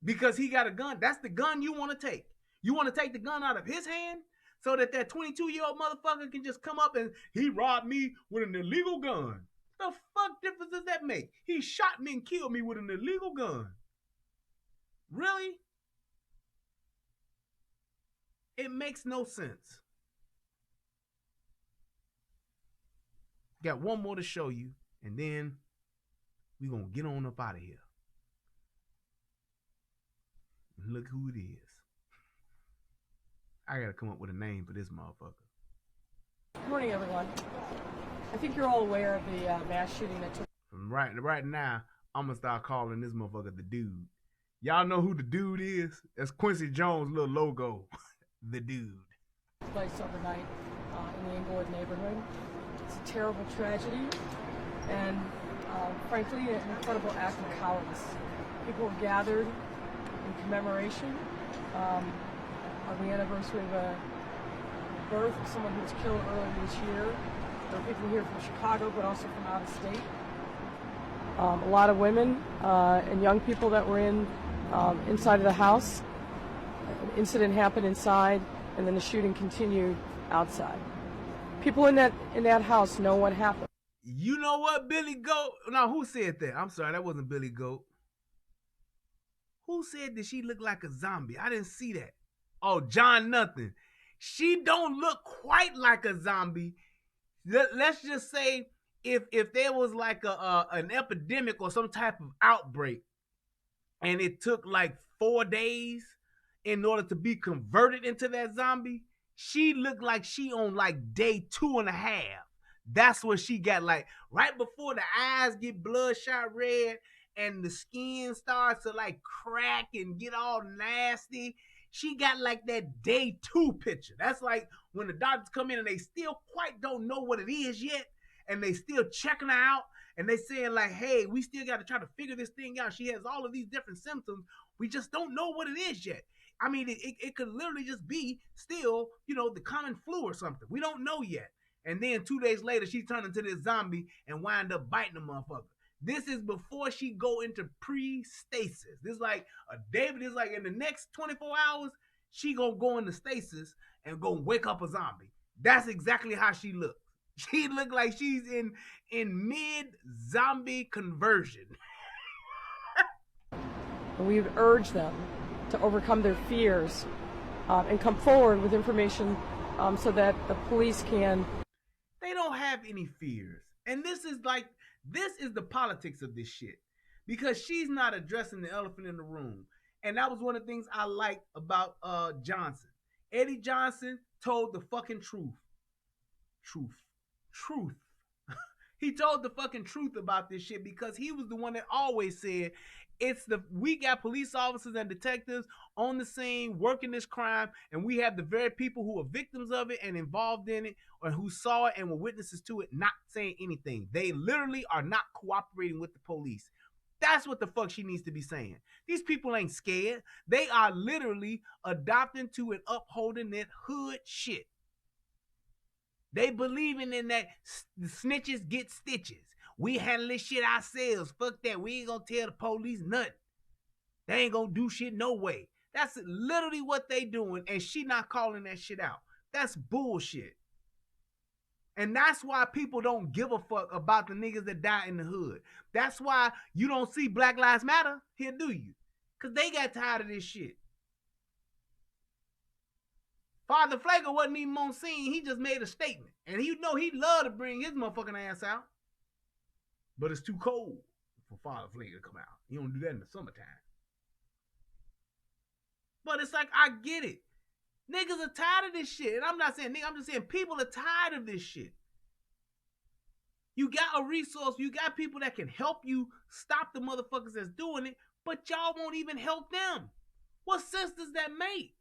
Because he got a gun. That's the gun you want to take. You want to take the gun out of his hand so that 22-year-old motherfucker can just come up and he robbed me with an illegal gun. The fuck difference does that make? He shot me and killed me with an illegal gun. Really? It makes no sense. Got one more to show you, and then we're going to get on up out of here. Look who it is. I gotta come up with a name for this motherfucker. Good morning, everyone. I think you're all aware of the mass shooting that took. From right now, I'm gonna start calling this motherfucker the dude. Y'all know who the dude is? That's Quincy Jones' little logo. The dude. Place overnight in the Englewood neighborhood. It's a terrible tragedy and frankly an incredible act of cowardice. People have gathered in commemoration on the anniversary of a birth of someone who was killed earlier this year. There are people here from Chicago but also from out of state. A lot of women and young people that were inside of the house. An incident happened inside, and then the shooting continued outside. People in that house know what happened. You know what, Billy Goat? Now, who said that? I'm sorry, that wasn't Billy Goat. Who said that she looked like a zombie? I didn't see that. Oh, John Nothing. She don't look quite like a zombie. Let's just say if there was like an epidemic or some type of outbreak, and it took like 4 days in order to be converted into that zombie, she looked like she on like day 2.5. That's what she got, like right before the eyes get bloodshot red and the skin starts to like crack and get all nasty. She got like that day 2 picture. That's like when the doctors come in and they still quite don't know what it is yet, and they still checking her out, and they saying like, hey, we still got to try to figure this thing out. She has all of these different symptoms. We just don't know what it is yet. I mean, it could literally just be still, the common flu or something. We don't know yet. And then 2 days later, she turned into this zombie and wind up biting the motherfucker. This is before she go into pre-stasis. This is like David is like in the next 24 hours, she gonna go into stasis and go wake up a zombie. That's exactly how she looks. She look like she's in mid-zombie conversion. And we would urge them to overcome their fears and come forward with information so that the police can. They don't have any fears. And this is the politics of this shit. Because she's not addressing the elephant in the room. And that was one of the things I liked about Johnson. Eddie Johnson told the fucking truth. Truth. He told the fucking truth about this shit because he was the one that always said we got police officers and detectives on the scene working this crime, and we have the very people who are victims of it and involved in it or who saw it and were witnesses to it not saying anything. They literally are not cooperating with the police. That's what the fuck she needs to be saying. These people ain't scared. They are literally adopting to and upholding that hood shit. They believing in that the snitches get stitches. We handle this shit ourselves. Fuck that. We ain't gonna tell the police nothing. They ain't gonna do shit no way. That's literally what they doing, and she not calling that shit out. That's bullshit. And that's why people don't give a fuck about the niggas that die in the hood. That's why you don't see Black Lives Matter here, do you? Because they got tired of this shit. Father Flagler wasn't even on scene. He just made a statement. And he'd love to bring his motherfucking ass out. But it's too cold for Father Flagler to come out. He don't do that in the summertime. But it's like, I get it. Niggas are tired of this shit. And I'm not saying nigga, I'm just saying people are tired of this shit. You got a resource. You got people that can help you stop the motherfuckers that's doing it. But y'all won't even help them. What sense does that make?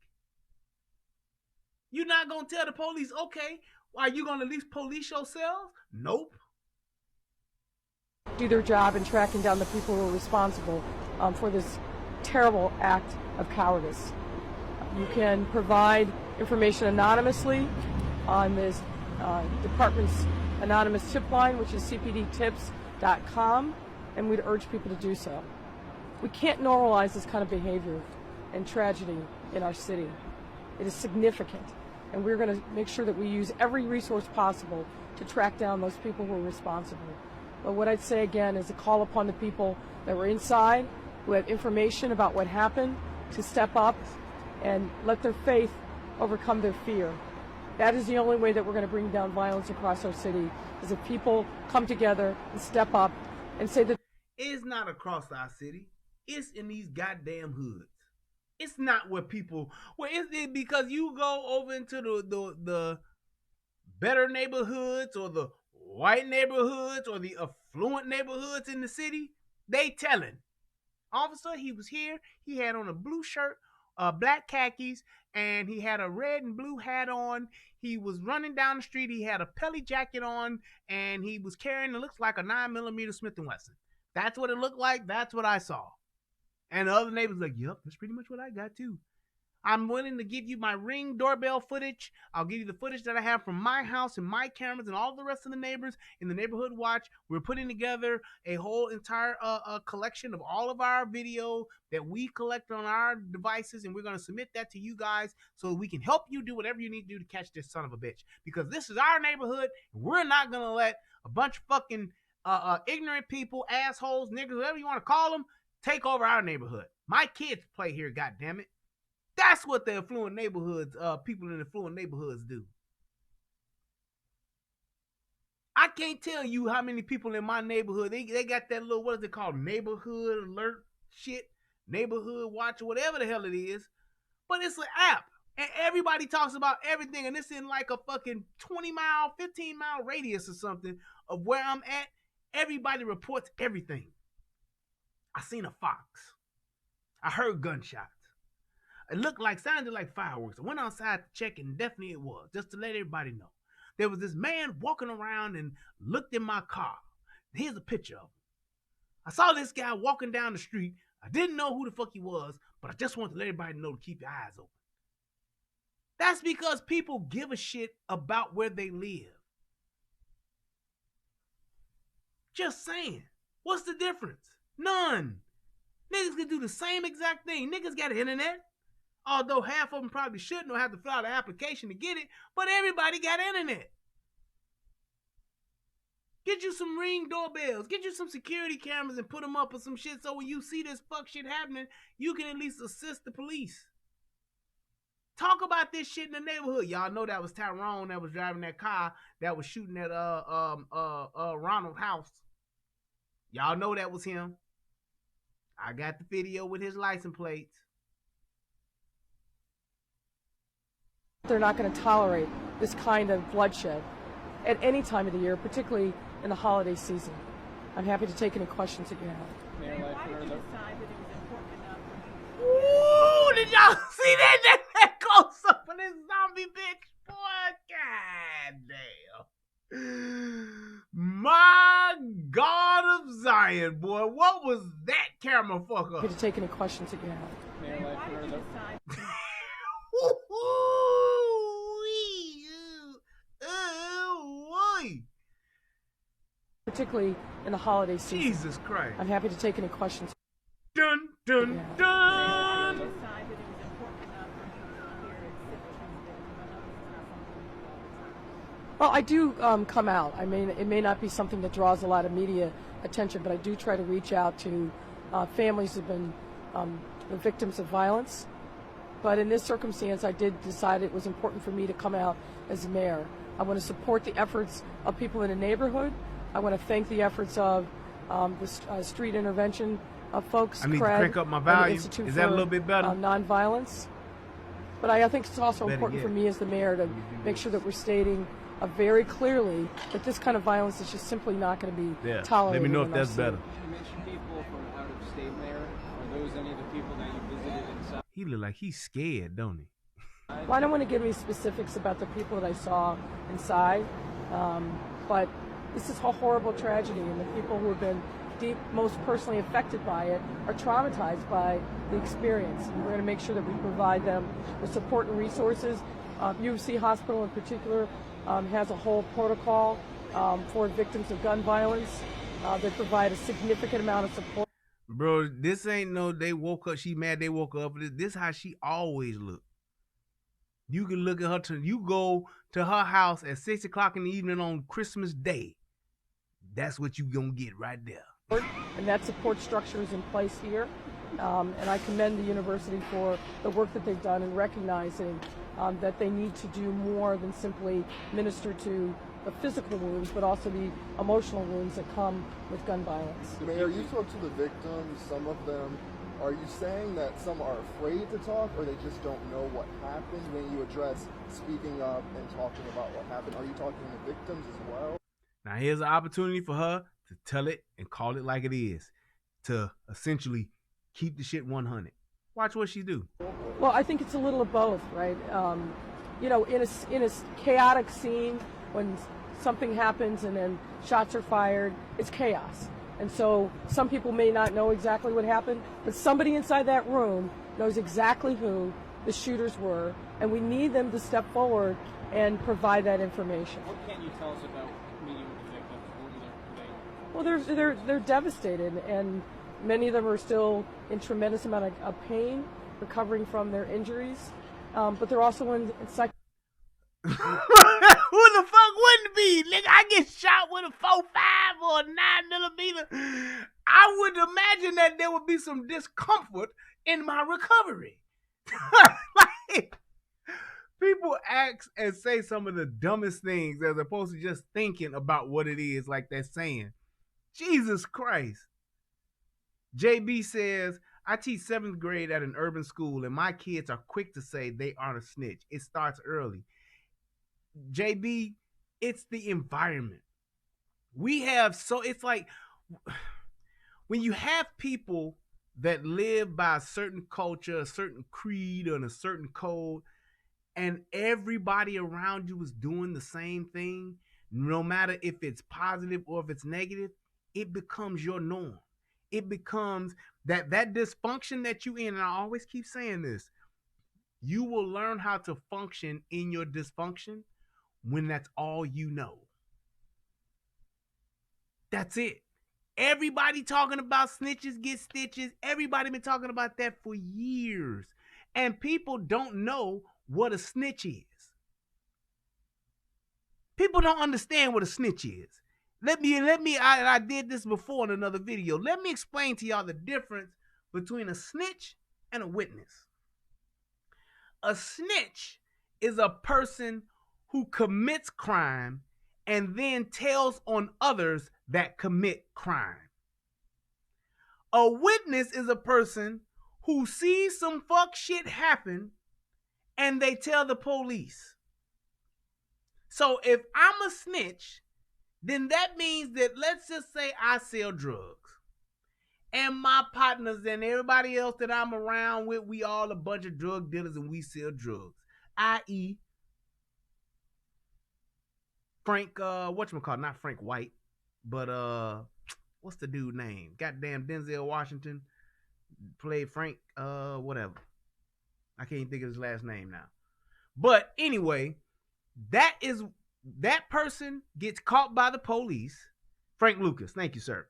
You're not going to tell the police, okay, are you going to at least police yourselves? Nope. Do their job in tracking down the people who are responsible for this terrible act of cowardice. You can provide information anonymously on this department's anonymous tip line, which is cpdtips.com, and we'd urge people to do so. We can't normalize this kind of behavior and tragedy in our city. It is significant, and we're going to make sure that we use every resource possible to track down those people who are responsible. But what I'd say again is a call upon the people that were inside, who have information about what happened, to step up and let their faith overcome their fear. That is the only way that we're going to bring down violence across our city, is if people come together and step up and say that it's not across our city. It's in these goddamn hoods. It's not where people, well, is it because you go over into the better neighborhoods or the white neighborhoods or the affluent neighborhoods in the city? They telling. Officer, he was here. He had on a blue shirt, black khakis, and he had a red and blue hat on. He was running down the street. He had a pelly jacket on, and he was carrying, it looks like a 9mm Smith & Wesson. That's what it looked like. That's what I saw. And the other neighbors like, yep, that's pretty much what I got too. I'm willing to give you my Ring doorbell footage. I'll give you the footage that I have from my house and my cameras and all the rest of the neighbors in the neighborhood watch. We're putting together a whole entire collection of all of our video that we collect on our devices, and we're going to submit that to you guys so we can help you do whatever you need to do to catch this son of a bitch. Because this is our neighborhood, and we're not going to let a bunch of fucking ignorant people, assholes, niggas, whatever you want to call them, take over our neighborhood. My kids play here, goddammit. That's what the affluent neighborhoods, people in affluent neighborhoods do. I can't tell you how many people in my neighborhood, they got that little, what is it called, neighborhood alert shit, neighborhood watch, or whatever the hell it is. But it's an app, and everybody talks about everything, and it's in like a fucking 20-mile, 15-mile radius or something of where I'm at. Everybody reports everything. I seen a fox. I heard gunshots. It sounded like fireworks. I went outside to check, and definitely it was, just to let everybody know. There was this man walking around and looked in my car. Here's a picture of him. I saw this guy walking down the street. I didn't know who the fuck he was, but I just wanted to let everybody know to keep your eyes open. That's because people give a shit about where they live. Just saying. What's the difference? None. Niggas can do the same exact thing. Niggas got an internet. Although half of them probably shouldn't or have to fill out an application to get it, but everybody got internet. Get you some Ring doorbells. Get you some security cameras and put them up or some shit so when you see this fuck shit happening, you can at least assist the police. Talk about this shit in the neighborhood. Y'all know that was Tyrone that was driving that car that was shooting at Ronald's house. Y'all know that was him. I got the video with his license plates. They're not going to tolerate this kind of bloodshed at any time of the year, particularly in the holiday season. I'm happy to take any questions that you have. Mayor, why did you decide that it was important enough for you? Ooh, did y'all see that close up of this zombie bitch? Boy, goddamn. My God of Zion, boy. What was that camera fucker? Happy to take any questions that you have. Mayor, why did you decide? Particularly in the holiday season. Jesus Christ. I'm happy to take any questions. Dun, dun, dun. Well, I do come out. I mean, it may not be something that draws a lot of media attention, but I do try to reach out to families who've been the victims of violence. But in this circumstance, I did decide it was important for me to come out as mayor. I want to support the efforts of people in the neighborhood. I want to thank the efforts of the street intervention folks. I need to crank up my volume. Is that a little bit better? Nonviolence. But I think it's also important for me as the mayor to make sure that we're stating very clearly that this kind of violence is just simply not going to be tolerated. Let me know if that's better. You mentioned people from out of state, Mayor. Are those any of the people that you visited inside? He look like he's scared, don't he? Well, I don't want to give any specifics about the people that I saw inside, but this is a horrible tragedy, and the people who have been most personally affected by it are traumatized by the experience. And we're going to make sure that we provide them with support and resources. UC Hospital in particular has a whole protocol for victims of gun violence. They provide a significant amount of support. Bro, this ain't no they woke up, she mad they woke up. This is how she always look. You can look at her, you go to her house at 6 o'clock in the evening on Christmas Day. That's what you gonna get right there. And that support structure is in place here. And I commend the university for the work that they've done in recognizing that they need to do more than simply minister to the physical wounds, but also the emotional wounds that come with gun violence. Mayor, you spoke to the victims, some of them. Are you saying that some are afraid to talk, or they just don't know what happened when you address speaking up and talking about what happened? Are you talking to the victims as well? Now here's an opportunity for her to tell it and call it like it is. to essentially keep the shit 100. Watch what she do. Well, I think it's a little of both, right? You know, in a chaotic scene, when something happens and then shots are fired, it's chaos. And so some people may not know exactly what happened, but somebody inside that room knows exactly who the shooters were, and we need them to step forward and provide that information. What can you tell us about meeting with the victims? Well, they're devastated, and many of them are still in tremendous amount of pain, recovering from their injuries, but they're also in psych. Who the fuck wouldn't be? Nigga, I get shot with a 4.5 or a 9mm. I would imagine that there would be some discomfort in my recovery. Like, people ask and say some of the dumbest things as opposed to just thinking about what it is, like they're saying. Jesus Christ. JB says, I teach 7th grade at an urban school, and my kids are quick to say they aren't a snitch. It starts early. JB, it's the environment. It's like when you have people that live by a certain culture, a certain creed, and a certain code, and everybody around you is doing the same thing, no matter if it's positive or if it's negative, it becomes your norm. It becomes that dysfunction that you in, and I always keep saying this, you will learn how to function in your dysfunction when that's all you know. That's it. Everybody talking about snitches get stitches. Everybody been talking about that for years. And people don't know what a snitch is. People don't understand what a snitch is. I did this before in another video. Let me explain to y'all the difference between a snitch and a witness. A snitch is a person who commits crime and then tells on others that commit crime. A witness is a person who sees some fuck shit happen and they tell the police. So if I'm a snitch, then that means that, let's just say I sell drugs, and my partners and everybody else that I'm around with, we all a bunch of drug dealers and we sell drugs. I.e. Frank, whatchamacallit, not Frank White, but what's the dude name? Goddamn Denzel Washington played Frank, whatever. I can't even think of his last name now. But anyway, that person gets caught by the police. Frank Lucas, thank you, sir.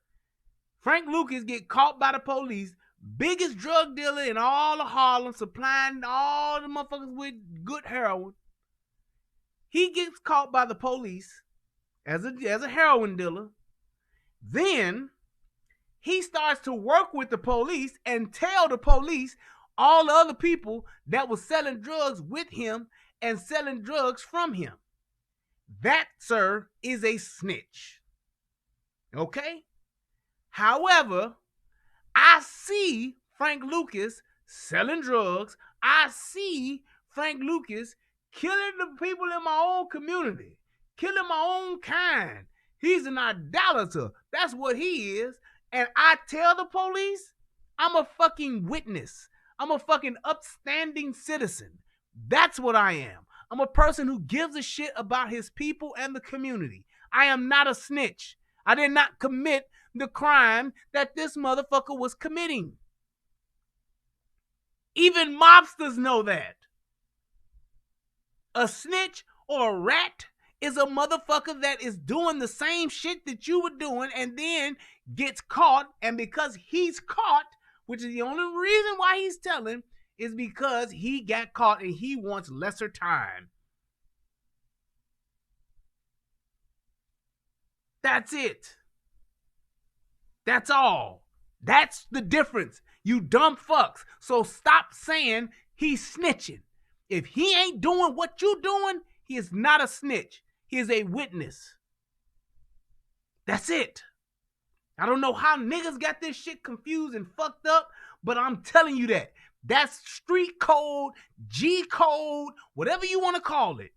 Frank Lucas get caught by the police, biggest drug dealer in all of Harlem, supplying all the motherfuckers with good heroin. He gets caught by the police as a heroin dealer. Then he starts to work with the police and tell the police all the other people that was selling drugs with him and selling drugs from him. That, sir, is a snitch. Okay? However, I see Frank Lucas selling drugs. I see Frank Lucas killing the people in my own community, killing my own kind. He's an idolater. That's what he is. And I tell the police, I'm a fucking witness. I'm a fucking upstanding citizen. That's what I am. I'm a person who gives a shit about his people and the community. I am not a snitch. I did not commit the crime that this motherfucker was committing. Even mobsters know that. A snitch or a rat is a motherfucker that is doing the same shit that you were doing and then gets caught. And because he's caught, which is the only reason why he's telling, is because he got caught and he wants lesser time. That's it. That's all. That's the difference, you dumb fucks. So stop saying he's snitching. If he ain't doing what you doing, he is not a snitch. He is a witness. That's it. I don't know how niggas got this shit confused and fucked up, but I'm telling you that. That's street code, G code, whatever you want to call it.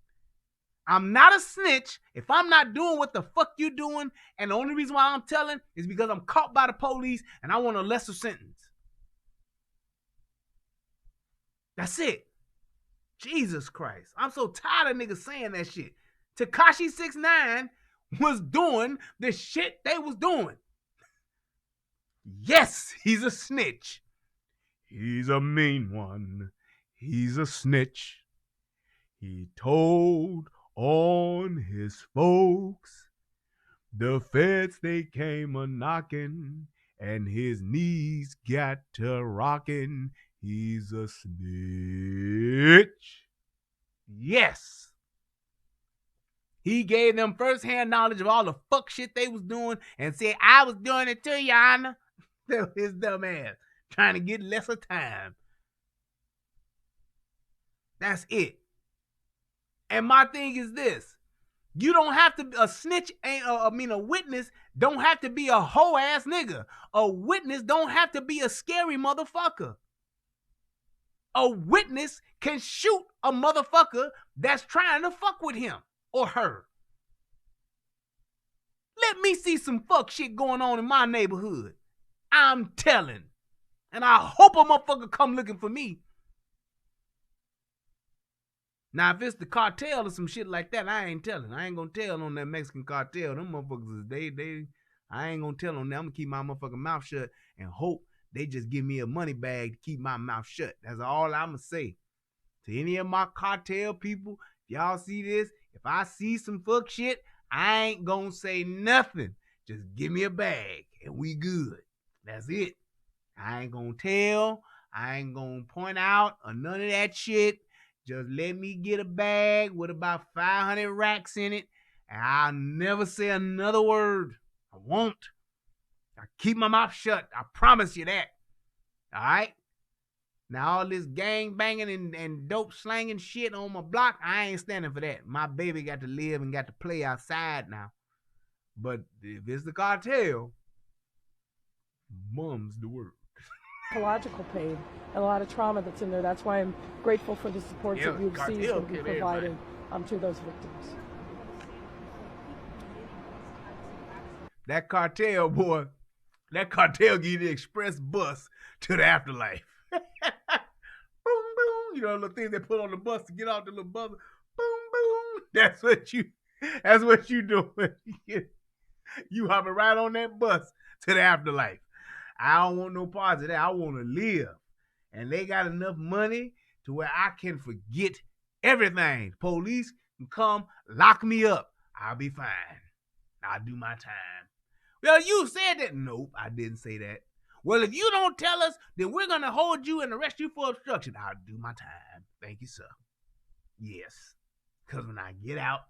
I'm not a snitch if I'm not doing what the fuck you doing, and the only reason why I'm telling is because I'm caught by the police and I want a lesser sentence. That's it. Jesus Christ. I'm so tired of niggas saying that shit. Tekashi 6ix9ine was doing the shit they was doing. Yes, he's a snitch. He's a mean one. He's a snitch. He told on his folks. The feds, they came a-knocking, and his knees got to rocking. He's a snitch. Yes. He gave them firsthand knowledge of all the fuck shit they was doing and said, I was doing it too, Your Honor. His dumb ass trying to get lesser time. That's it. And my thing is this. You don't have to, a snitch ain't, a witness don't have to be a hoe ass nigga. A witness don't have to be a scary motherfucker. A witness can shoot a motherfucker that's trying to fuck with him or her. Let me see some fuck shit going on in my neighborhood. I'm telling. And I hope a motherfucker come looking for me. Now, if it's the cartel or some shit like that, I ain't telling. I ain't gonna tell on that Mexican cartel. Them motherfuckers, I ain't gonna tell on them. I'm gonna keep my motherfucking mouth shut and hope they just give me a money bag to keep my mouth shut. That's all I'm gonna say. To any of my cartel people, if y'all see this, if I see some fuck shit, I ain't gonna say nothing. Just give me a bag and we good. That's it. I ain't gonna tell. I ain't gonna point out or none of that shit. Just let me get a bag with about 500 racks in it, and I'll never say another word. I won't. I keep my mouth shut. I promise you that. All right? Now, all this gang banging and dope slanging shit on my block, I ain't standing for that. My baby got to live and got to play outside now. But if it's the cartel, mum's the word. Psychological pain and a lot of trauma that's in there. That's why I'm grateful for the support that UFC is going to be providing to those victims. That cartel, boy, that cartel give you the express bus to the afterlife. Boom, boom. You know the little thing they put on the bus to get off the little bus. Boom, boom. That's what you doing. You hopping right on that bus to the afterlife. I don't want no parts of that. I want to live. And they got enough money to where I can forget everything. Police can come lock me up. I'll be fine. I'll do my time. Well, you said that. Nope, I didn't say that. Well, if you don't tell us, then we're going to hold you and arrest you for obstruction. I'll do my time. Thank you, sir. Yes. Because when I get out,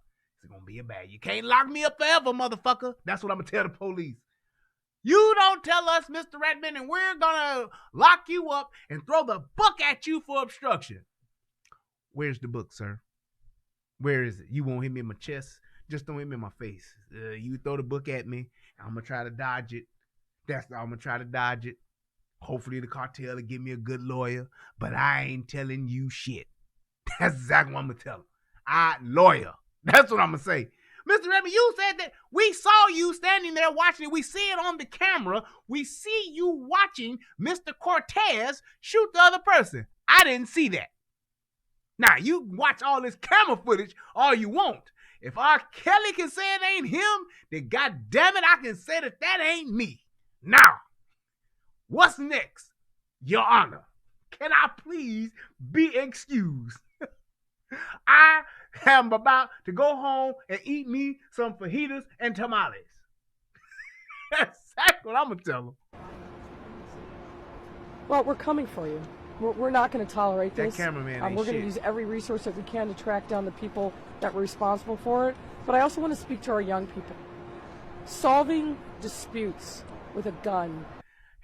it's going to be a bad. You can't lock me up forever, motherfucker. That's what I'm going to tell the police. You don't tell us, Mr. Redmond, and we're going to lock you up and throw the book at you for obstruction. Where's the book, sir? Where is it? You won't hit me in my chest. Just don't hit me in my face. You throw the book at me. I'm going to try to dodge it. I'm going to try to dodge it. Hopefully the cartel will give me a good lawyer, but I ain't telling you shit. That's exactly what I'm going to tell them. Lawyer. That's what I'm going to say. Mr. Redmond, you said that we saw you standing there watching it. We see it on the camera. We see you watching Mr. Cortez shoot the other person. I didn't see that. Now, you watch all this camera footage all you want. If R. Kelly can say it ain't him, then goddamn it, I can say that ain't me. Now, what's next, Your Honor? Can I please be excused? I am about to go home and eat me some fajitas and tamales. That's exactly what I'm going to tell them. Well, we're coming for you. We're not going to tolerate this. That cameraman ain't We're going shit. to use every resource that we can to track down the people that were responsible for it. But I also want to speak to our young people. Solving disputes with a gun.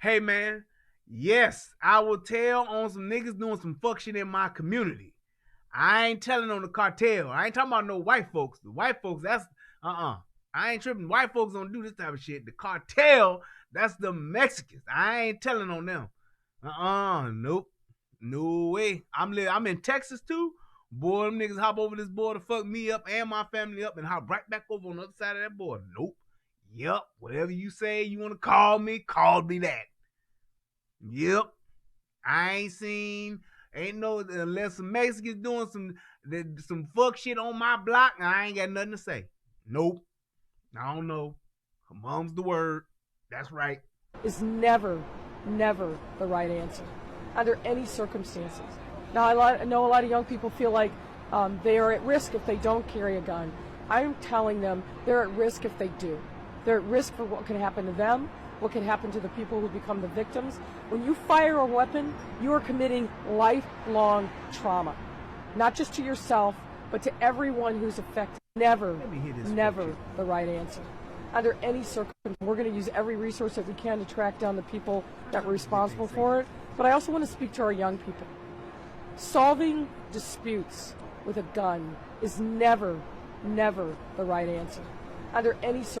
Hey, man. Yes, I will tell on some niggas doing some fuck shit in my community. I ain't telling on the cartel. I ain't talking about no white folks. The white folks, that's, I ain't tripping. White folks don't do this type of shit. The cartel, that's the Mexicans. I ain't telling on them. Nope. No way. I'm in Texas too. Boy, them niggas hop over this border, fuck me up and my family up, and hop right back over on the other side of that border. Nope. Yep. Whatever you say you want to call me that. Yep. I ain't no, unless some Mexicans doing some fuck shit on my block, I ain't got nothing to say. Nope. I don't know. Mom's the word. That's right. Is never the right answer under any circumstances. Now, I know a lot of young people feel like they are at risk if they don't carry a gun. I'm telling them they're at risk if they do. They're at risk for what can happen to them, what can happen to the people who become the victims. When you fire a weapon, you are committing lifelong trauma, not just to yourself, but to everyone who's affected. Never the right answer. Under any circumstance, we're going to use every resource that we can to track down the people that were responsible for it. But I also want to speak to our young people. Solving disputes with a gun is never the right answer. Under any circumstance.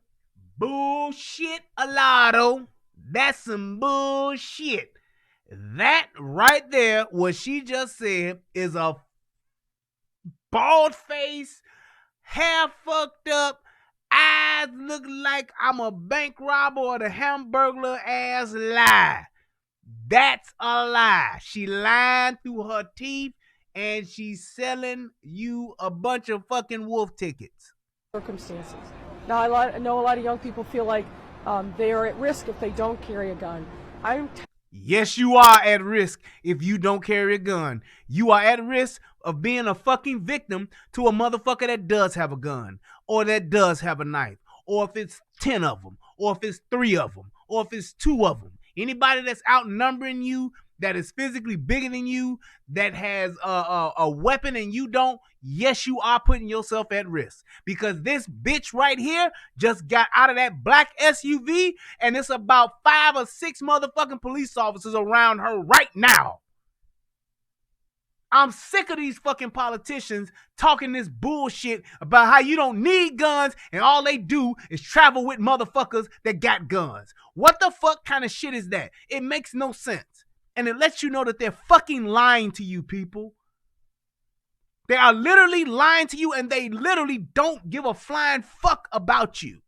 Bullshit, Alado. That's some bullshit. That right there, what she just said, is a bald face, hair fucked up, eyes look like I'm a bank robber or the Hamburglar ass lie. That's a lie. She lying through her teeth, and she's selling you a bunch of fucking wolf tickets. Circumstances. Now, I know a lot of young people feel like they are at risk if they don't carry a gun. Yes, you are at risk if you don't carry a gun. You are at risk of being a fucking victim to a motherfucker that does have a gun, or that does have a knife, or if it's 10 of them, or if it's 3 of them, or if it's 2 of them. Anybody that's outnumbering you, that is physically bigger than you, that has a weapon and you don't, yes, you are putting yourself at risk. Because this bitch right here just got out of that black SUV, and it's about 5 or 6 motherfucking police officers around her right now. I'm sick of these fucking politicians talking this bullshit about how you don't need guns and all they do is travel with motherfuckers that got guns. What the fuck kind of shit is that? It makes no sense. And it lets you know that they're fucking lying to you, people. They are literally lying to you, and they literally don't give a flying fuck about you.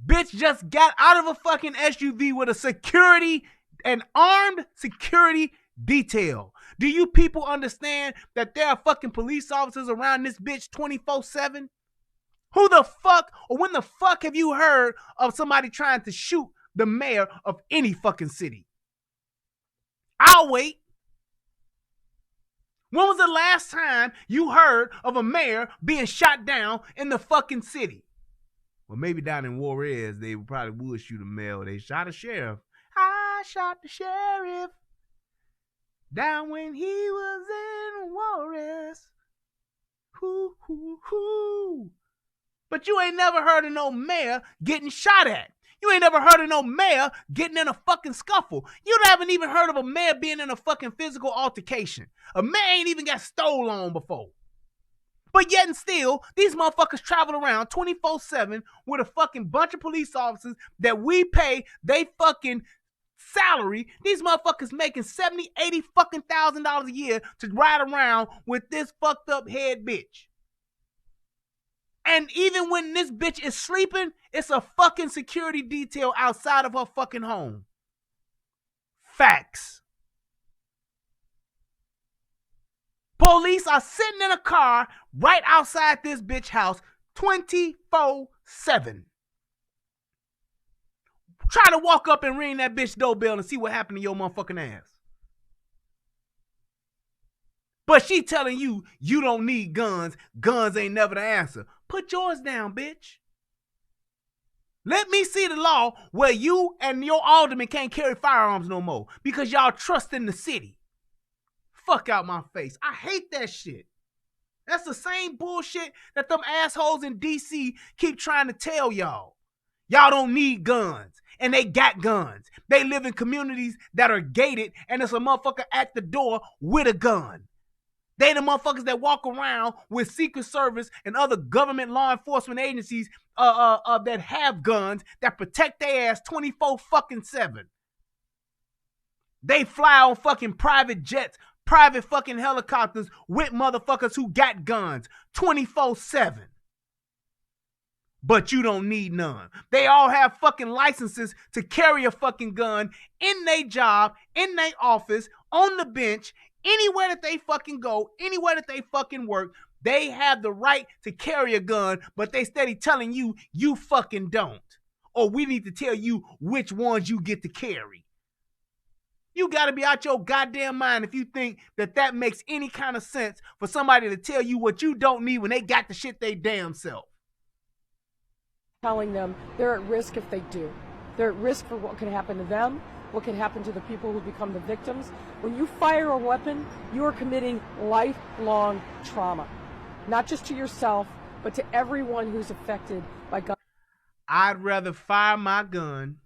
Bitch just got out of a fucking SUV with an armed security detail. Do you people understand that there are fucking police officers around this bitch 24/7? Who the fuck, or when the fuck have you heard of somebody trying to shoot the mayor of any fucking city? I'll wait. When was the last time you heard of a mayor being shot down in the fucking city? Well, maybe down in Juarez, they probably would shoot a mayor. They shot a sheriff. I shot the sheriff down when he was in Juarez. Hoo, hoo, hoo. But you ain't never heard of no mayor getting shot at. You ain't never heard of no mayor getting in a fucking scuffle. You haven't even heard of a mayor being in a fucking physical altercation. A mayor ain't even got stole on before. But yet and still, these motherfuckers travel around 24/7 with a fucking bunch of police officers that we pay they fucking salary. These motherfuckers making $70,000, $80,000 fucking $1,000 a year to ride around with this fucked up head bitch. And even when this bitch is sleeping, it's a fucking security detail outside of her fucking home. Facts. Police are sitting in a car right outside this bitch house 24/7. Try to walk up and ring that bitch doorbell and see what happened to your motherfucking ass. But she telling you you don't need guns. Guns ain't never the answer. Put yours down, bitch. Let me see the law where you and your alderman can't carry firearms no more because y'all trust in the city. Fuck out my face. I hate that shit. That's the same bullshit that them assholes in DC keep trying to tell y'all. Y'all don't need guns. And they got guns. They live in communities that are gated, and there's a motherfucker at the door with a gun. They the motherfuckers that walk around with Secret Service and other government law enforcement agencies that have guns that protect their ass 24/7. They fly on fucking private jets, private fucking helicopters with motherfuckers who got guns 24/7. But you don't need none. They all have fucking licenses to carry a fucking gun in their job, in their office, on the bench, anywhere that they fucking go, anywhere that they fucking work. They have the right to carry a gun, but they steady telling you, you fucking don't. Or we need to tell you which ones you get to carry. You got to be out your goddamn mind if you think that that makes any kind of sense for somebody to tell you what you don't need when they got the shit they damn self. Telling them they're at risk if they do. They're at risk for what can happen to them, what can happen to the people who become the victims. When you fire a weapon, you are committing lifelong trauma, not just to yourself, but to everyone who's affected by gun. I'd rather fire my gun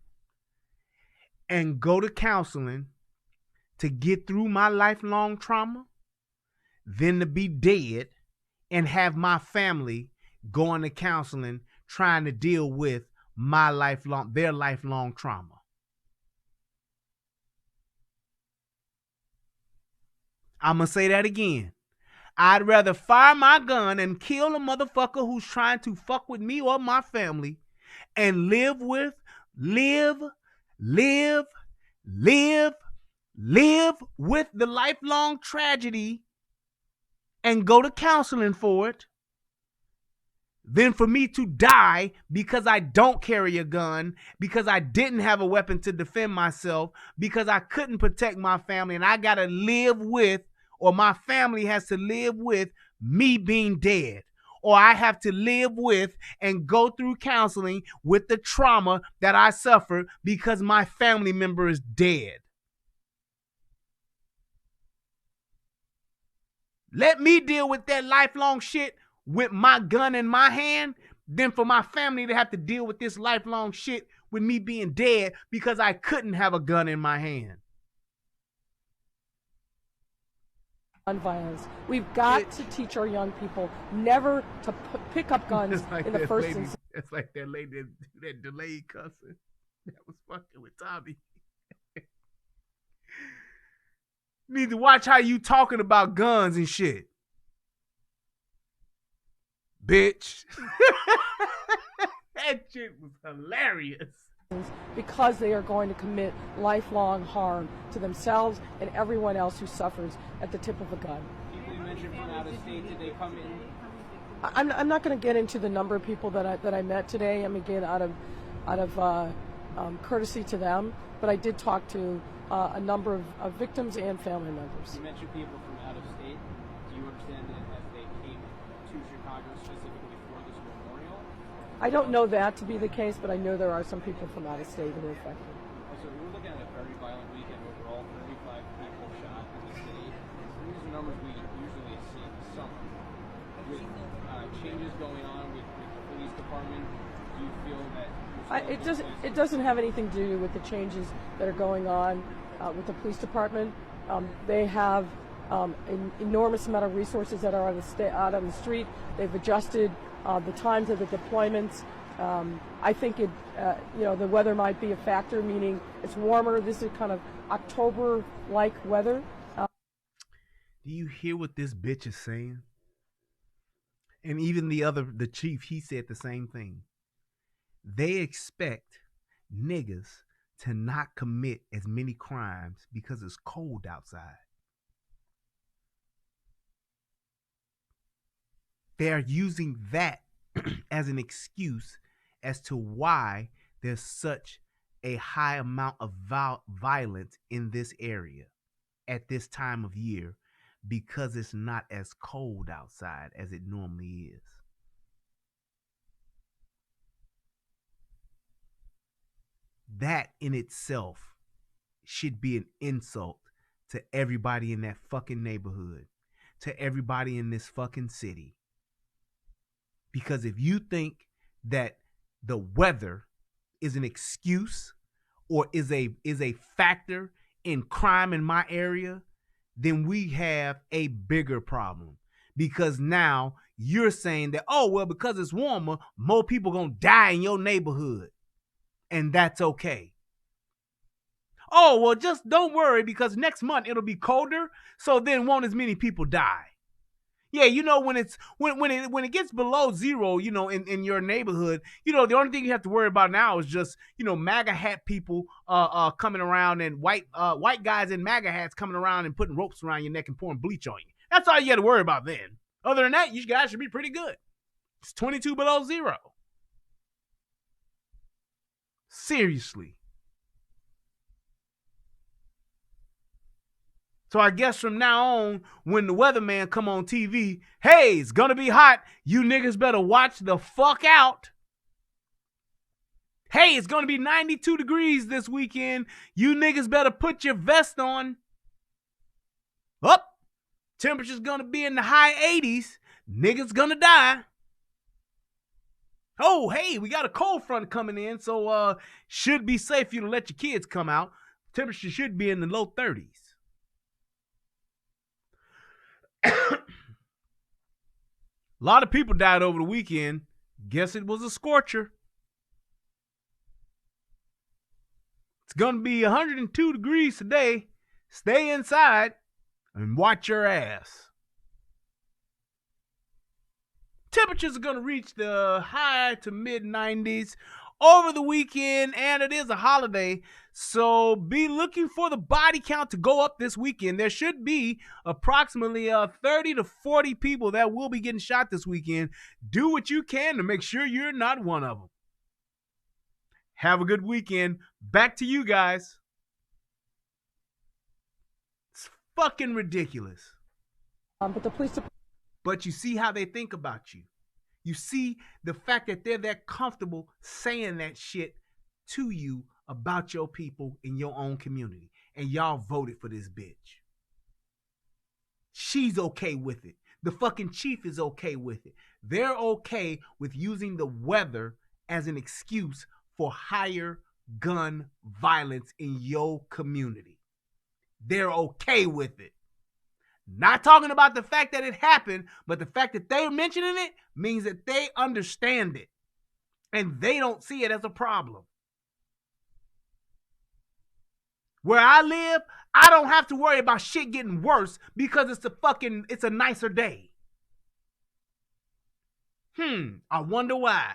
and go to counseling to get through my lifelong trauma than to be dead and have my family going to counseling trying to deal with their lifelong trauma. I'm going to say that again. I'd rather fire my gun and kill a motherfucker who's trying to fuck with me or my family and live with the lifelong tragedy and go to counseling for it than for me to die because I don't carry a gun, because I didn't have a weapon to defend myself, because I couldn't protect my family, and I got to live with, or my family has to live with, me being dead. Or I have to live with and go through counseling with the trauma that I suffered because my family member is dead. Let me deal with that lifelong shit with my gun in my hand, than for my family to have to deal with this lifelong shit with me being dead because I couldn't have a gun in my hand. Gun violence. We've got to teach our young people never to pick up guns like in the first lady, instance. it's like that lady that delayed cussing that was fucking with Tommy. Need to watch how you talking about guns and shit, bitch. That shit was hilarious. Because they are going to commit lifelong harm to themselves and everyone else who suffers at the tip of a gun. People you mentioned from out of state, did they come in? I'm not going to get into the number of people that I met today. I mean, again, out of courtcy to them, but I did talk to a number of victims and family members. You mentioned people from out of state. Do you understand that as they came to Chicago specifically for this memorial? I don't know that to be the case, but I know there are some people from out of state who are affected. So we're looking at a very violent weekend overall. 35 people shot in the city. These are numbers we usually see in the summer. With changes going on with the police department, do you feel that It doesn't have anything to do with the changes that are going on with the police department. They have an enormous amount of resources that are out on the street. They've adjusted the times of the deployments. I think the weather might be a factor, meaning it's warmer. This is kind of October-like weather. Do you hear what this bitch is saying? And even the chief, he said the same thing. They expect niggas to not commit as many crimes because it's cold outside. They're using that as an excuse as to why there's such a high amount of violence in this area at this time of year, because it's not as cold outside as it normally is. That in itself should be an insult to everybody in that fucking neighborhood, to everybody in this fucking city. Because if you think that the weather is an excuse or is a factor in crime in my area, then we have a bigger problem. Because now you're saying that, oh, well, because it's warmer, more people gonna die in your neighborhood. And that's okay. oh, well, just don't worry because next month it'll be colder, so then won't as many people die. Yeah, you know, when it gets below zero, you know, in your neighborhood, you know, the only thing you have to worry about now is just, you know, MAGA hat people coming around and white guys in MAGA hats coming around and putting ropes around your neck and pouring bleach on you. That's all you got to worry about then. Other than that, you guys should be pretty good. It's 22 below zero. Seriously. So I guess from now on, when the weatherman come on TV, hey, it's gonna be hot. You niggas better watch the fuck out. Hey, it's gonna be 92 degrees this weekend. You niggas better put your vest on. Up. Temperature's gonna be in the high 80s. Niggas gonna die. Oh, hey, we got a cold front coming in, so should be safe for you to let your kids come out. Temperature should be in the low 30s. A lot of people died over the weekend. Guess it was a scorcher. It's going to be 102 degrees today. Stay inside and watch your ass. Temperatures are going to reach the high to mid 90s over the weekend, and it is a holiday, so be looking for the body count to go up this weekend. There should be approximately 30 to 40 people that will be getting shot this weekend. Do what you can to make sure you're not one of them. Have a good weekend. Back to you guys. It's fucking ridiculous. But the police. But you see how they think about you. You see the fact that they're that comfortable saying that shit to you about your people in your own community. And y'all voted for this bitch. She's okay with it. The fucking chief is okay with it. They're okay with using the weather as an excuse for higher gun violence in your community. They're okay with it. Not talking about the fact that it happened, but the fact that they're mentioning it means that they understand it. And they don't see it as a problem. Where I live, I don't have to worry about shit getting worse because it's a nicer day. I wonder why.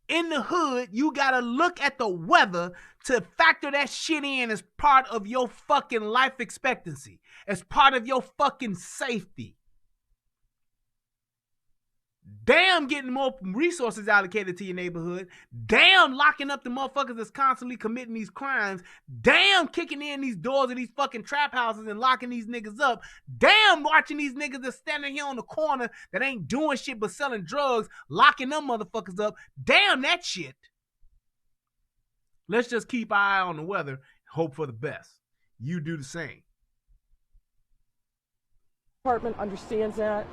In the hood, you gotta look at the weather to factor that shit in as part of your fucking life expectancy, as part of your fucking safety. Damn, getting more resources allocated to your neighborhood. Damn, locking up the motherfuckers that's constantly committing these crimes. Damn, kicking in these doors of these fucking trap houses and locking these niggas up. Damn, watching these niggas that's standing here on the corner that ain't doing shit but selling drugs, locking them motherfuckers up. Damn that shit. Let's just keep an eye on the weather, hope for the best. You do the same. Department understands that.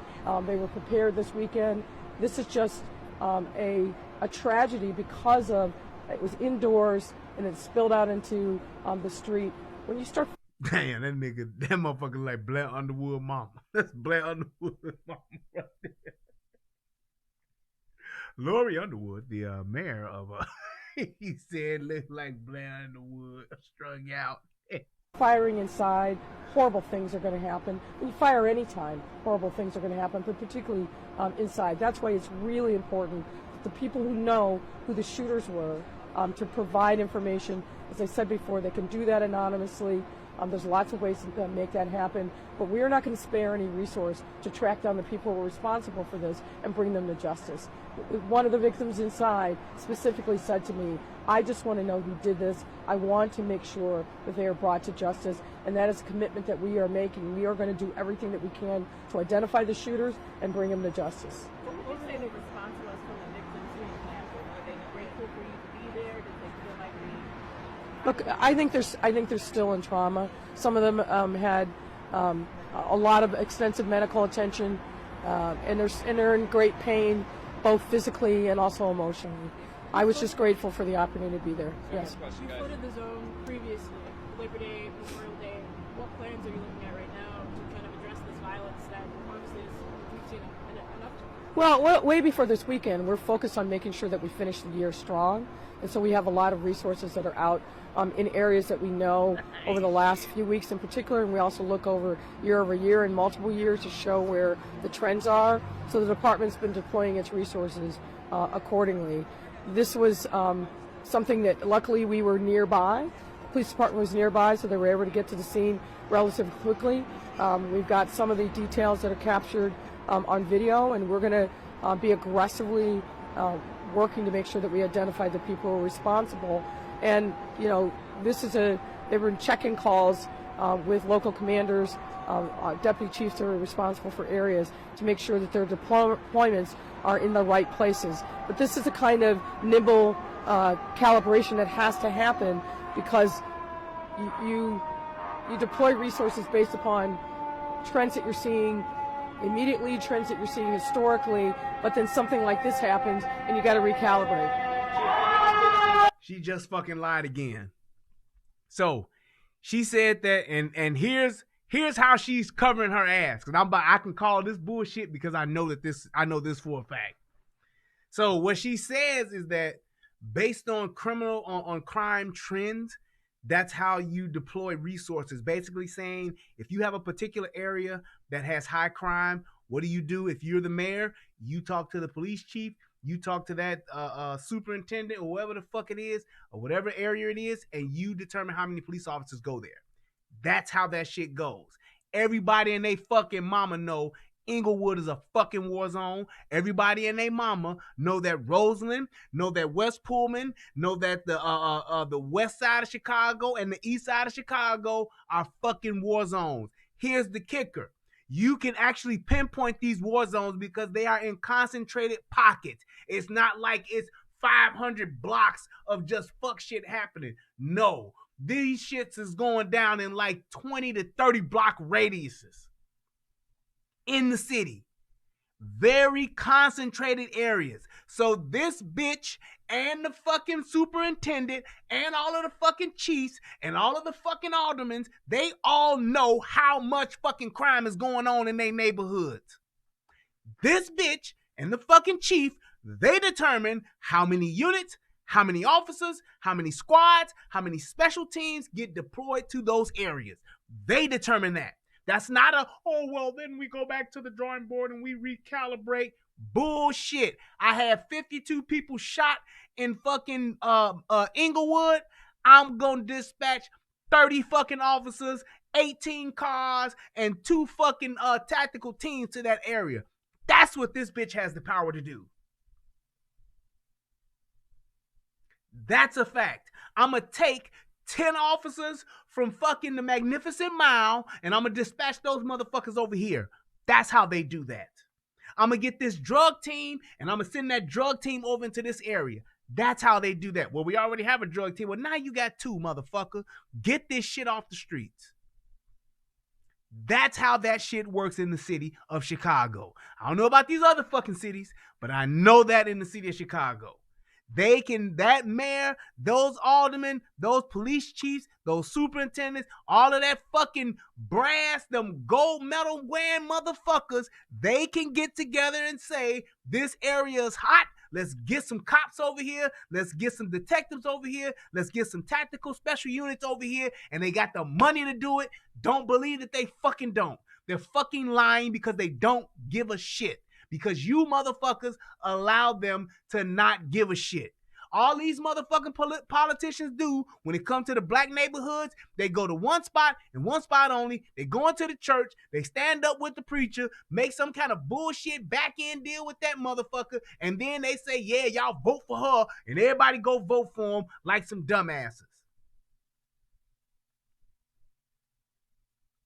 They were prepared this weekend. This is just a tragedy because of it was indoors and it spilled out into the street. When you start, damn, that motherfucker like Blair Underwood mama. That's Blair Underwood mama right there. Lori Underwood, the mayor of he said look like Blair Underwood strung out. Firing inside, horrible things are going to happen. When you fire anytime, horrible things are going to happen, but particularly inside. That's why it's really important that the people who know who the shooters were to provide information. As I said before, they can do that anonymously. There's lots of ways to make that happen, but we're not going to spare any resource to track down the people who are responsible for this and bring them to justice. One of the victims inside specifically said to me, I just want to know who did this. I want to make sure that they are brought to justice, and that is a commitment that we are making. We are going to do everything that we can to identify the shooters and bring them to justice. What would you say the response was from the victims who happened? Were they grateful for you to be there? Did they feel like Look, I think they're still in trauma. Some of them had a lot of extensive medical attention, and they're in great pain, both physically and also emotionally. I was just grateful for the opportunity to be there. Yes. You flooded the zone previously, Labor Day, Memorial Day. What plans are you looking at right now to kind of address this violence that obviously we've seen enough to? Well, way before this weekend, we're focused on making sure that we finish the year strong. And so we have a lot of resources that are out in areas that we know over the last few weeks in particular. And we also look over year and multiple years to show where the trends are. So the department's been deploying its resources accordingly. This was something that luckily we were nearby. The police department was nearby, so they were able to get to the scene relatively quickly. We've got some of the details that are captured on video, and we're going to be aggressively working to make sure that we identify the people who are responsible. And, you know, they were checking calls with local commanders, deputy chiefs that are responsible for areas to make sure that their deployments are in the right places. But this is the kind of nimble calibration that has to happen because you deploy resources based upon trends that you're seeing immediately, trends that you're seeing historically, but then something like this happens and you got to recalibrate. She just fucking lied again. So she said that, and here's how she's covering her ass. Cause I can call this bullshit because I know this for a fact. So what she says is that based on crime trends, that's how you deploy resources. Basically saying if you have a particular area that has high crime, what do? If you're the mayor, you talk to the police chief, you talk to that superintendent or whoever the fuck it is, or whatever area it is, and you determine how many police officers go there. That's how that shit goes. Everybody and they fucking mama know Englewood is a fucking war zone. Everybody and they mama know that Roseland, know that West Pullman, know that the west side of Chicago and the east side of Chicago are fucking war zones. Here's the kicker. You can actually pinpoint these war zones because they are in concentrated pockets. It's not like it's 500 blocks of just fuck shit happening. No, these shits is going down in like 20 to 30 block radiuses in the city. Very concentrated areas. So this bitch and the fucking superintendent and all of the fucking chiefs and all of the fucking aldermen, they all know how much fucking crime is going on in their neighborhoods. This bitch and the fucking chief, they determine how many units, how many officers, how many squads, how many special teams get deployed to those areas. They determine that. That's not then we go back to the drawing board and we recalibrate. Bullshit. I had 52 people shot in fucking Englewood. I'm gonna dispatch 30 fucking officers, 18 cars, and 2 fucking tactical teams to that area. That's what this bitch has the power to do. That's a fact. I'm gonna take 10 officers from fucking the Magnificent Mile, and I'm gonna dispatch those motherfuckers over here. That's how they do that. I'm gonna get this drug team, and I'm gonna send that drug team over into this area. That's how they do that. Well, we already have a drug team. Well, now you got 2, motherfucker. Get this shit off the streets. That's how that shit works in the city of Chicago. I don't know about these other fucking cities, but I know that in the city of Chicago. That mayor, those aldermen, those police chiefs, those superintendents, all of that fucking brass, them gold medal wearing motherfuckers, they can get together and say, this area is hot. Let's get some cops over here. Let's get some detectives over here. Let's get some tactical special units over here. And they got the money to do it. Don't believe that they fucking don't. They're fucking lying because they don't give a shit. Because you motherfuckers allow them to not give a shit. All these motherfucking politicians do when it comes to the black neighborhoods, they go to one spot and one spot only. They go into the church, they stand up with the preacher, make some kind of bullshit back end deal with that motherfucker, and then they say, yeah, y'all vote for her, and everybody go vote for them like some dumbasses.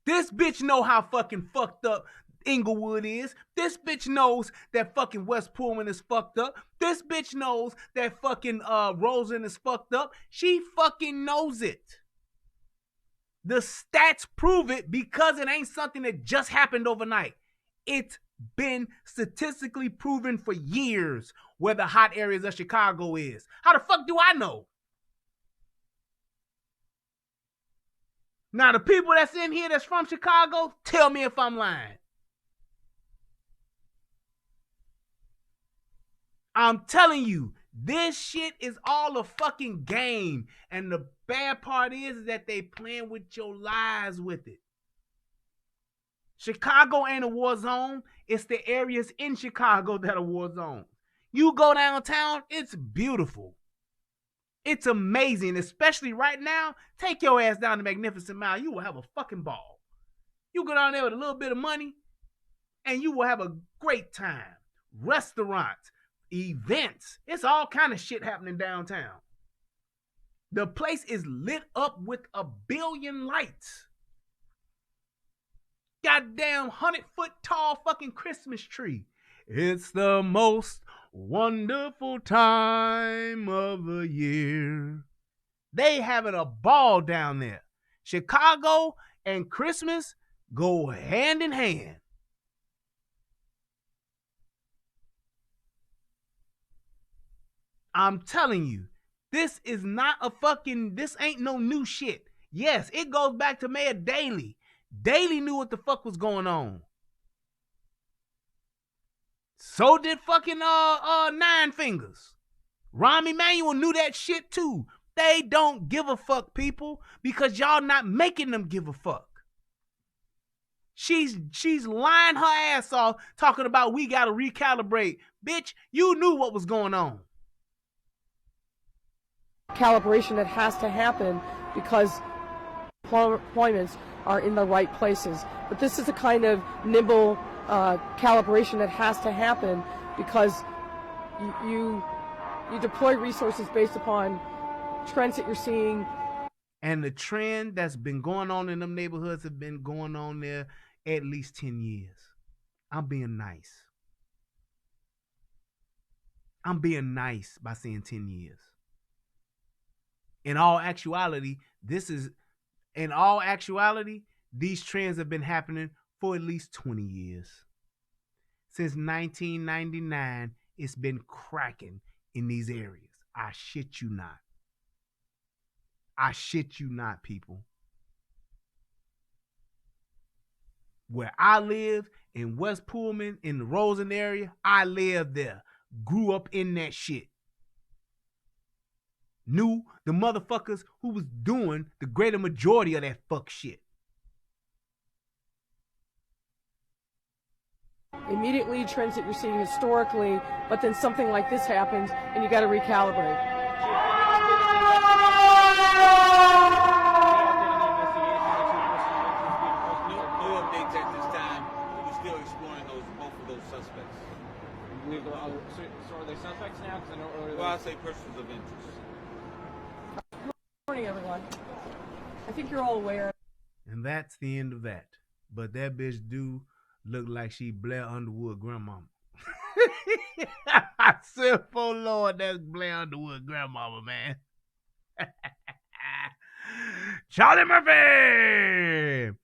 This bitch know how fucking fucked up Englewood is. This bitch knows that fucking West Pullman is fucked up. This bitch knows that fucking Roseland is fucked up. She fucking knows it. The stats prove it because it ain't something that just happened overnight. It's been statistically proven for years where the hot areas of Chicago is. How the fuck do I know? Now the people that's in here that's from Chicago, tell me if I'm lying. I'm telling you, this shit is all a fucking game. And the bad part is that they playing with your lives with it. Chicago ain't a war zone. It's the areas in Chicago that are war zones. You go downtown, it's beautiful. It's amazing, especially right now. Take your ass down to Magnificent Mile. You will have a fucking ball. You go down there with a little bit of money, and you will have a great time. Restaurants, events. It's all kind of shit happening downtown. The place is lit up with a billion lights. Goddamn 100-foot tall fucking Christmas tree. It's the most wonderful time of the year. They having a ball down there. Chicago and Christmas go hand in hand. I'm telling you, this is not a fucking, this ain't no new shit. Yes, it goes back to Mayor Daley. Daley knew what the fuck was going on. So did fucking Nine Fingers. Rahm Emanuel knew that shit too. They don't give a fuck, people, because y'all not making them give a fuck. She's lying her ass off talking about we gotta recalibrate. Bitch, you knew what was going on. Calibration that has to happen because deployments are in the right places. But this is a kind of nimble calibration that has to happen because you deploy resources based upon trends that you're seeing. And the trend that's been going on in them neighborhoods have been going on there at least 10 years. I'm being nice. I'm being nice by saying 10 years. In all actuality, these trends have been happening for at least 20 years. Since 1999, it's been cracking in these areas. I shit you not. I shit you not, people. Where I live in West Pullman, in the Rosen area, I lived there. Grew up in that shit. Knew the motherfuckers who was doing the greater majority of that fuck shit. Immediately trends that you're seeing historically, but then something like this happens and you got to recalibrate. No updates at this time. We're still exploring both of those suspects. So are they suspects now? Because I know earlier. Well, I'll say persons of interest. Good morning, everyone. I think you're all aware. And that's the end of that. But that bitch do look like she Blair Underwood grandmama. I said, oh Lord, that's Blair Underwood grandmama, man. Charlie Murphy!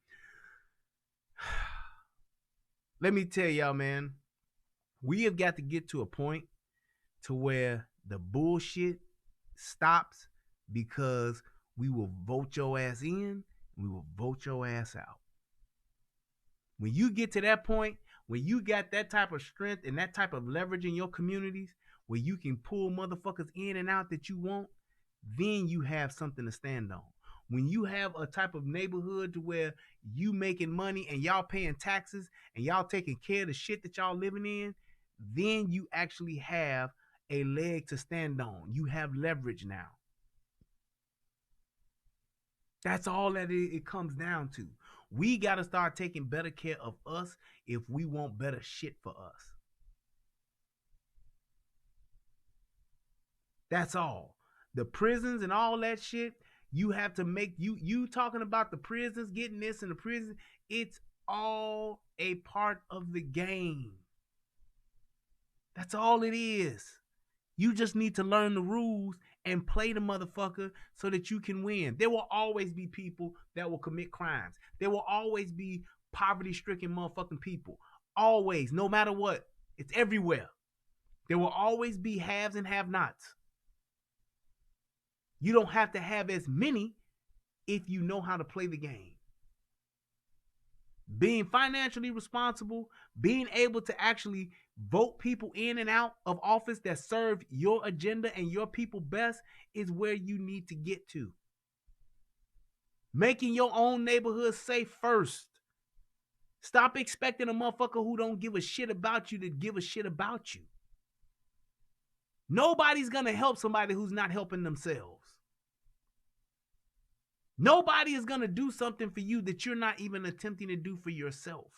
Let me tell y'all, man, we have got to get to a point to where the bullshit stops, because we will vote your ass in, we will vote your ass out. When you get to that point, when you got that type of strength and that type of leverage in your communities, where you can pull motherfuckers in and out that you want, then you have something to stand on. When you have a type of neighborhood to where you making money and y'all paying taxes and y'all taking care of the shit that y'all living in, then you actually have a leg to stand on. You have leverage now. That's all that it comes down to. We got to start taking better care of us if we want better shit for us. That's all. The prisons and all that shit, you have to make, you talking about the prisons, getting this in the prison, it's all a part of the game. That's all it is. You just need to learn the rules and play the motherfucker so that you can win. There will always be people that will commit crimes. There will always be poverty-stricken motherfucking people. Always, no matter what. It's everywhere. There will always be haves and have-nots. You don't have to have as many if you know how to play the game. being financially responsible, being able to actually vote people in and out of office that serve your agenda and your people best is where you need to get to. Making your own neighborhood safe first. Stop expecting a motherfucker who don't give a shit about you to give a shit about you. Nobody's gonna help somebody who's not helping themselves. Nobody is gonna do something for you that you're not even attempting to do for yourself.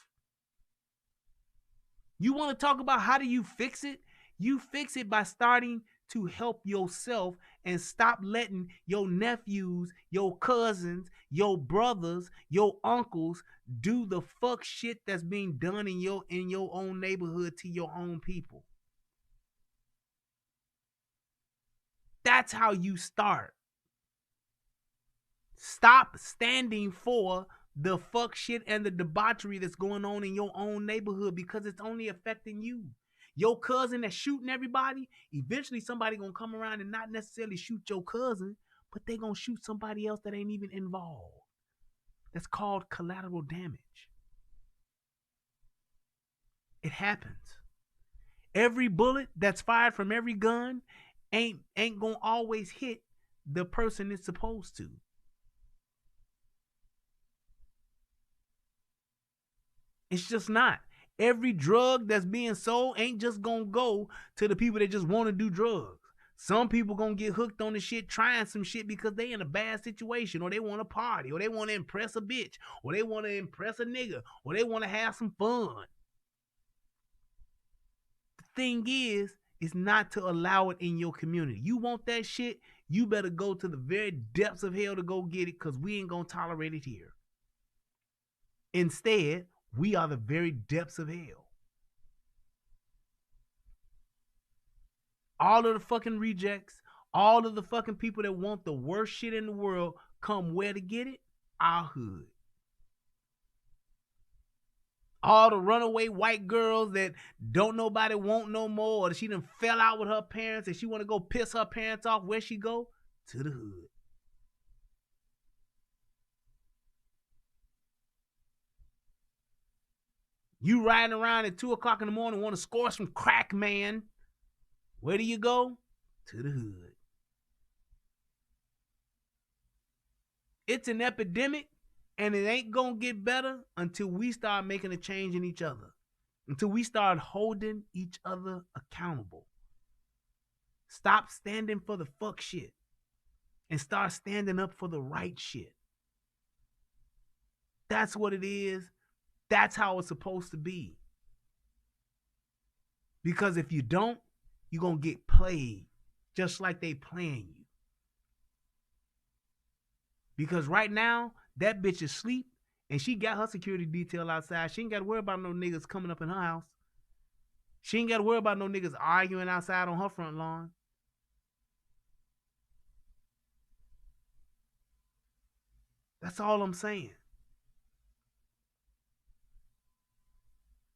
You want to talk about how do you fix it? You fix it by starting to help yourself and stop letting your nephews, your cousins, your brothers, your uncles do the fuck shit that's being done in your own neighborhood to your own people. That's how you start. Stop standing for the fuck shit and the debauchery that's going on in your own neighborhood because it's only affecting you. Your cousin that's shooting everybody, eventually somebody gonna come around and not necessarily shoot your cousin, but they gonna shoot somebody else that ain't even involved. That's called collateral damage. It happens. Every bullet that's fired from every gun ain't gonna always hit the person it's supposed to. It's just not. Every drug that's being sold ain't just gonna go to the people that just want to do drugs. Some people gonna get hooked on the shit, trying some shit because they in a bad situation, or they want to party, or they want to impress a bitch, or they want to impress a nigga, or they want to have some fun. The thing is not to allow it in your community. You want that shit, you better go to the very depths of hell to go get it, because we ain't gonna tolerate it here. Instead, we are the very depths of hell. All of the fucking rejects, all of the fucking people that want the worst shit in the world come where to get it? Our hood. All the runaway white girls that don't nobody want no more, or she done fell out with her parents and she want to go piss her parents off, where she go? To the hood. You riding around at 2 o'clock in the morning, want to score some crack, man. Where do you go? To the hood. It's an epidemic, and it ain't gonna get better until we start making a change in each other. Until we start holding each other accountable. Stop standing for the fuck shit and start standing up for the right shit. That's what it is. That's how it's supposed to be. Because if you don't, you're going to get played just like they playing you. Because right now, that bitch is asleep and she got her security detail outside. She ain't got to worry about no niggas coming up in her house. She ain't got to worry about no niggas arguing outside on her front lawn. That's all I'm saying.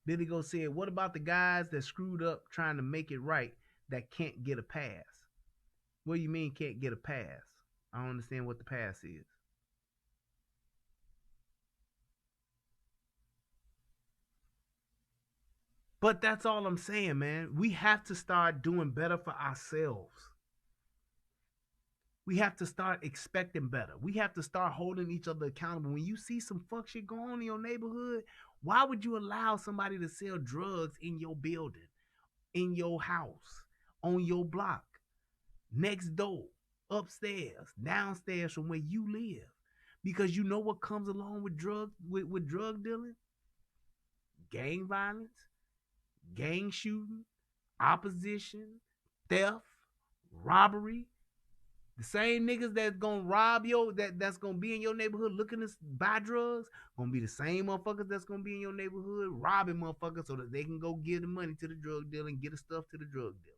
Billy Go said, what about the guys that screwed up trying to make it right that can't get a pass? What do you mean can't get a pass? I don't understand what the pass is. But that's all I'm saying, man. We have to start doing better for ourselves. We have to start expecting better. We have to start holding each other accountable. When you see some fuck shit going on in your neighborhood, why would you allow somebody to sell drugs in your building, in your house, on your block, next door, upstairs, downstairs from where you live? Because you know what comes along with drug dealing? Gang violence, gang shooting, opposition, theft, robbery. The same niggas that's gonna rob that's gonna be in your neighborhood looking to buy drugs, gonna be the same motherfuckers that's gonna be in your neighborhood robbing motherfuckers so that they can go give the money to the drug dealer and get the stuff to the drug dealer.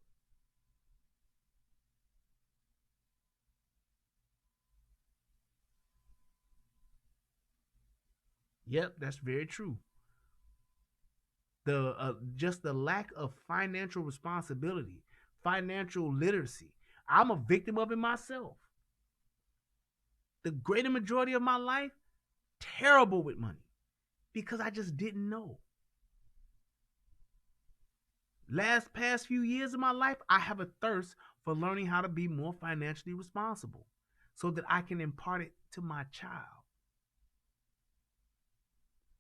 Yep, that's very true. Just the lack of financial responsibility, financial literacy. I'm a victim of it myself. The greater majority of my life, terrible with money. because I just didn't know. Past few years of my life, I have a thirst for learning how to be more financially responsible so that I can impart it to my child.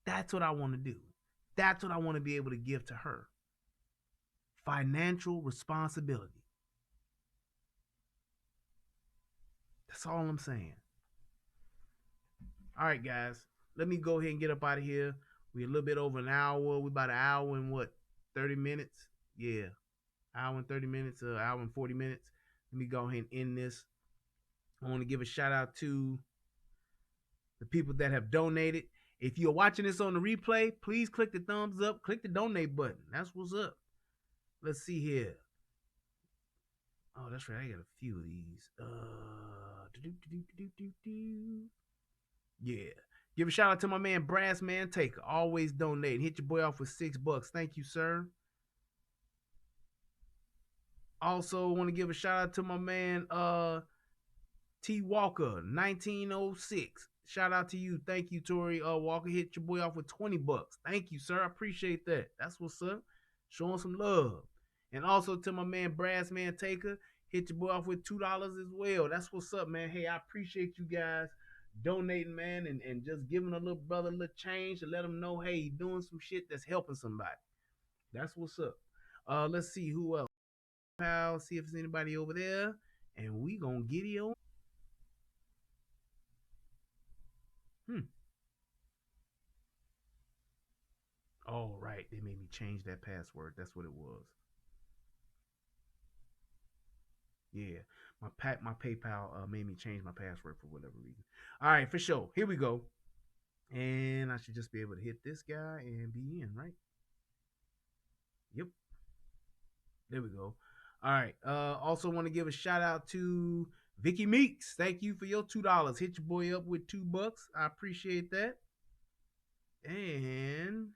That's what I want to do. That's what I want to be able to give to her. Financial responsibility. That's all I'm saying. All right, guys. Let me go ahead and get up out of here. We're a little bit over an hour. We're about an hour and 30 minutes? Yeah. Hour and 30 minutes, hour and 40 minutes. Let me go ahead and end this. I want to give a shout out to the people that have donated. If you're watching this on the replay, please click the thumbs up, click the donate button. That's what's up. Let's see here. Oh, that's right. I got a few of these. Yeah. Give a shout out to my man Brass Man Taker. Always donate. Hit your boy off with $6. Thank you, sir. Also want to give a shout out to my man T Walker 1906. Shout out to you. Thank you, Tori Walker. Hit your boy off with $20. Thank you, sir. I appreciate that. That's what's up. Showing some love. And also to my man Brass Man Taker, hit your boy off with $2 as well. That's what's up, man. Hey, I appreciate you guys donating, man, and just giving a little brother a little change to let him know, hey, he doing some shit that's helping somebody. That's what's up. Let's see who else. Pal, see if there's anybody over there, and we gonna get it on. Oh, right. They made me change that password. That's what it was. Yeah. My PayPal made me change my password for whatever reason. All right, for sure. Here we go. And I should just be able to hit this guy and be in, right? Yep. There we go. All right. Also want to give a shout out to Vicky Meeks. Thank you for your $2. Hit your boy up with $2. I appreciate that. And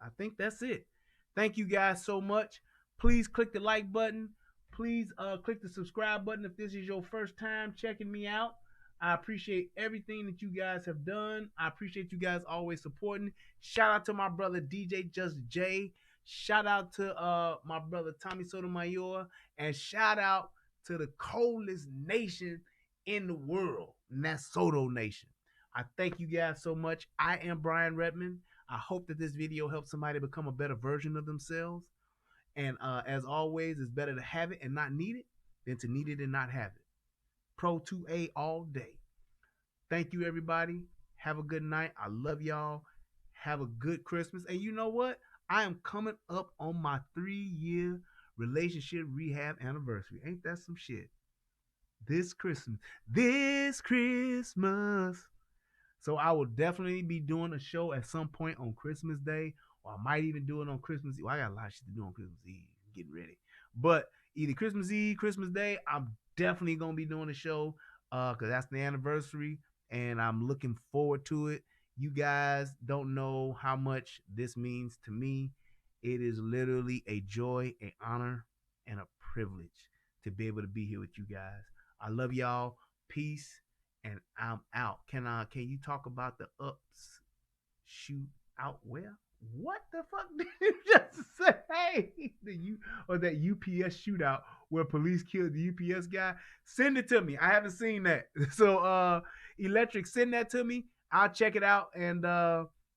I think that's it. Thank you guys so much. Please click the like button. Please click the subscribe button if this is your first time checking me out. I appreciate everything that you guys have done. I appreciate you guys always supporting. Shout out to my brother DJ Just J. Shout out to my brother Tommy Sotomayor. And shout out to the coldest nation in the world, and that's Soto Nation. I thank you guys so much. I am Brian Redmond. I hope that this video helps somebody become a better version of themselves. And as always, it's better to have it and not need it than to need it and not have it. Pro 2A all day. Thank you, everybody. Have a good night. I love y'all. Have a good Christmas. And you know what? I am coming up on my 3-year relationship rehab anniversary. Ain't that some shit? This Christmas. So I will definitely be doing a show at some point on Christmas Day, or I might even do it on Christmas Eve. Well, I got a lot of shit to do on Christmas Eve. Getting ready. But either Christmas Eve, Christmas Day, I'm definitely going to be doing a show because that's the anniversary, and I'm looking forward to it. You guys don't know how much this means to me. It is literally a joy, an honor, and a privilege to be able to be here with you guys. I love y'all. Peace. And I'm out. Can you talk about the ups shoot out where? What the fuck did you just say? That UPS shootout where police killed the UPS guy? Send it to me. I haven't seen that. So Electric, send that to me. I'll check it out. And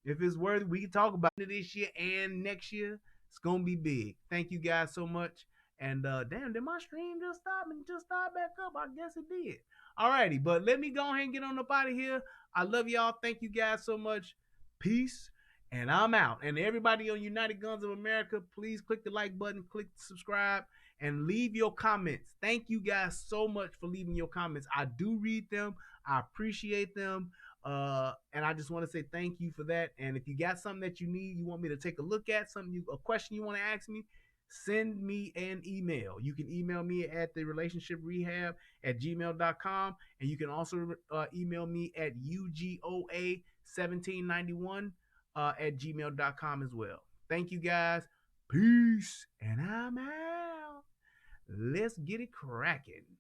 if it's worthy, we can talk about it this year and next year. It's gonna be big. Thank you guys so much. And damn, did my stream just stop and just start back up? I guess it did. Alrighty, but let me go ahead and get on up out of here. I love y'all. Thank you guys so much. Peace. And I'm out. And everybody on United Guns of America, please click the like button, click subscribe, and leave your comments. Thank you guys so much for leaving your comments. I do read them. I appreciate them. And I just want to say thank you for that. And if you got something that you need, you want me to take a look at, a question you want to ask me, send me an email. You can email me at therelationshiprehab@gmail.com. And you can also email me at ugoa1791 at gmail.com as well. Thank you guys. Peace. And I'm out. Let's get it cracking.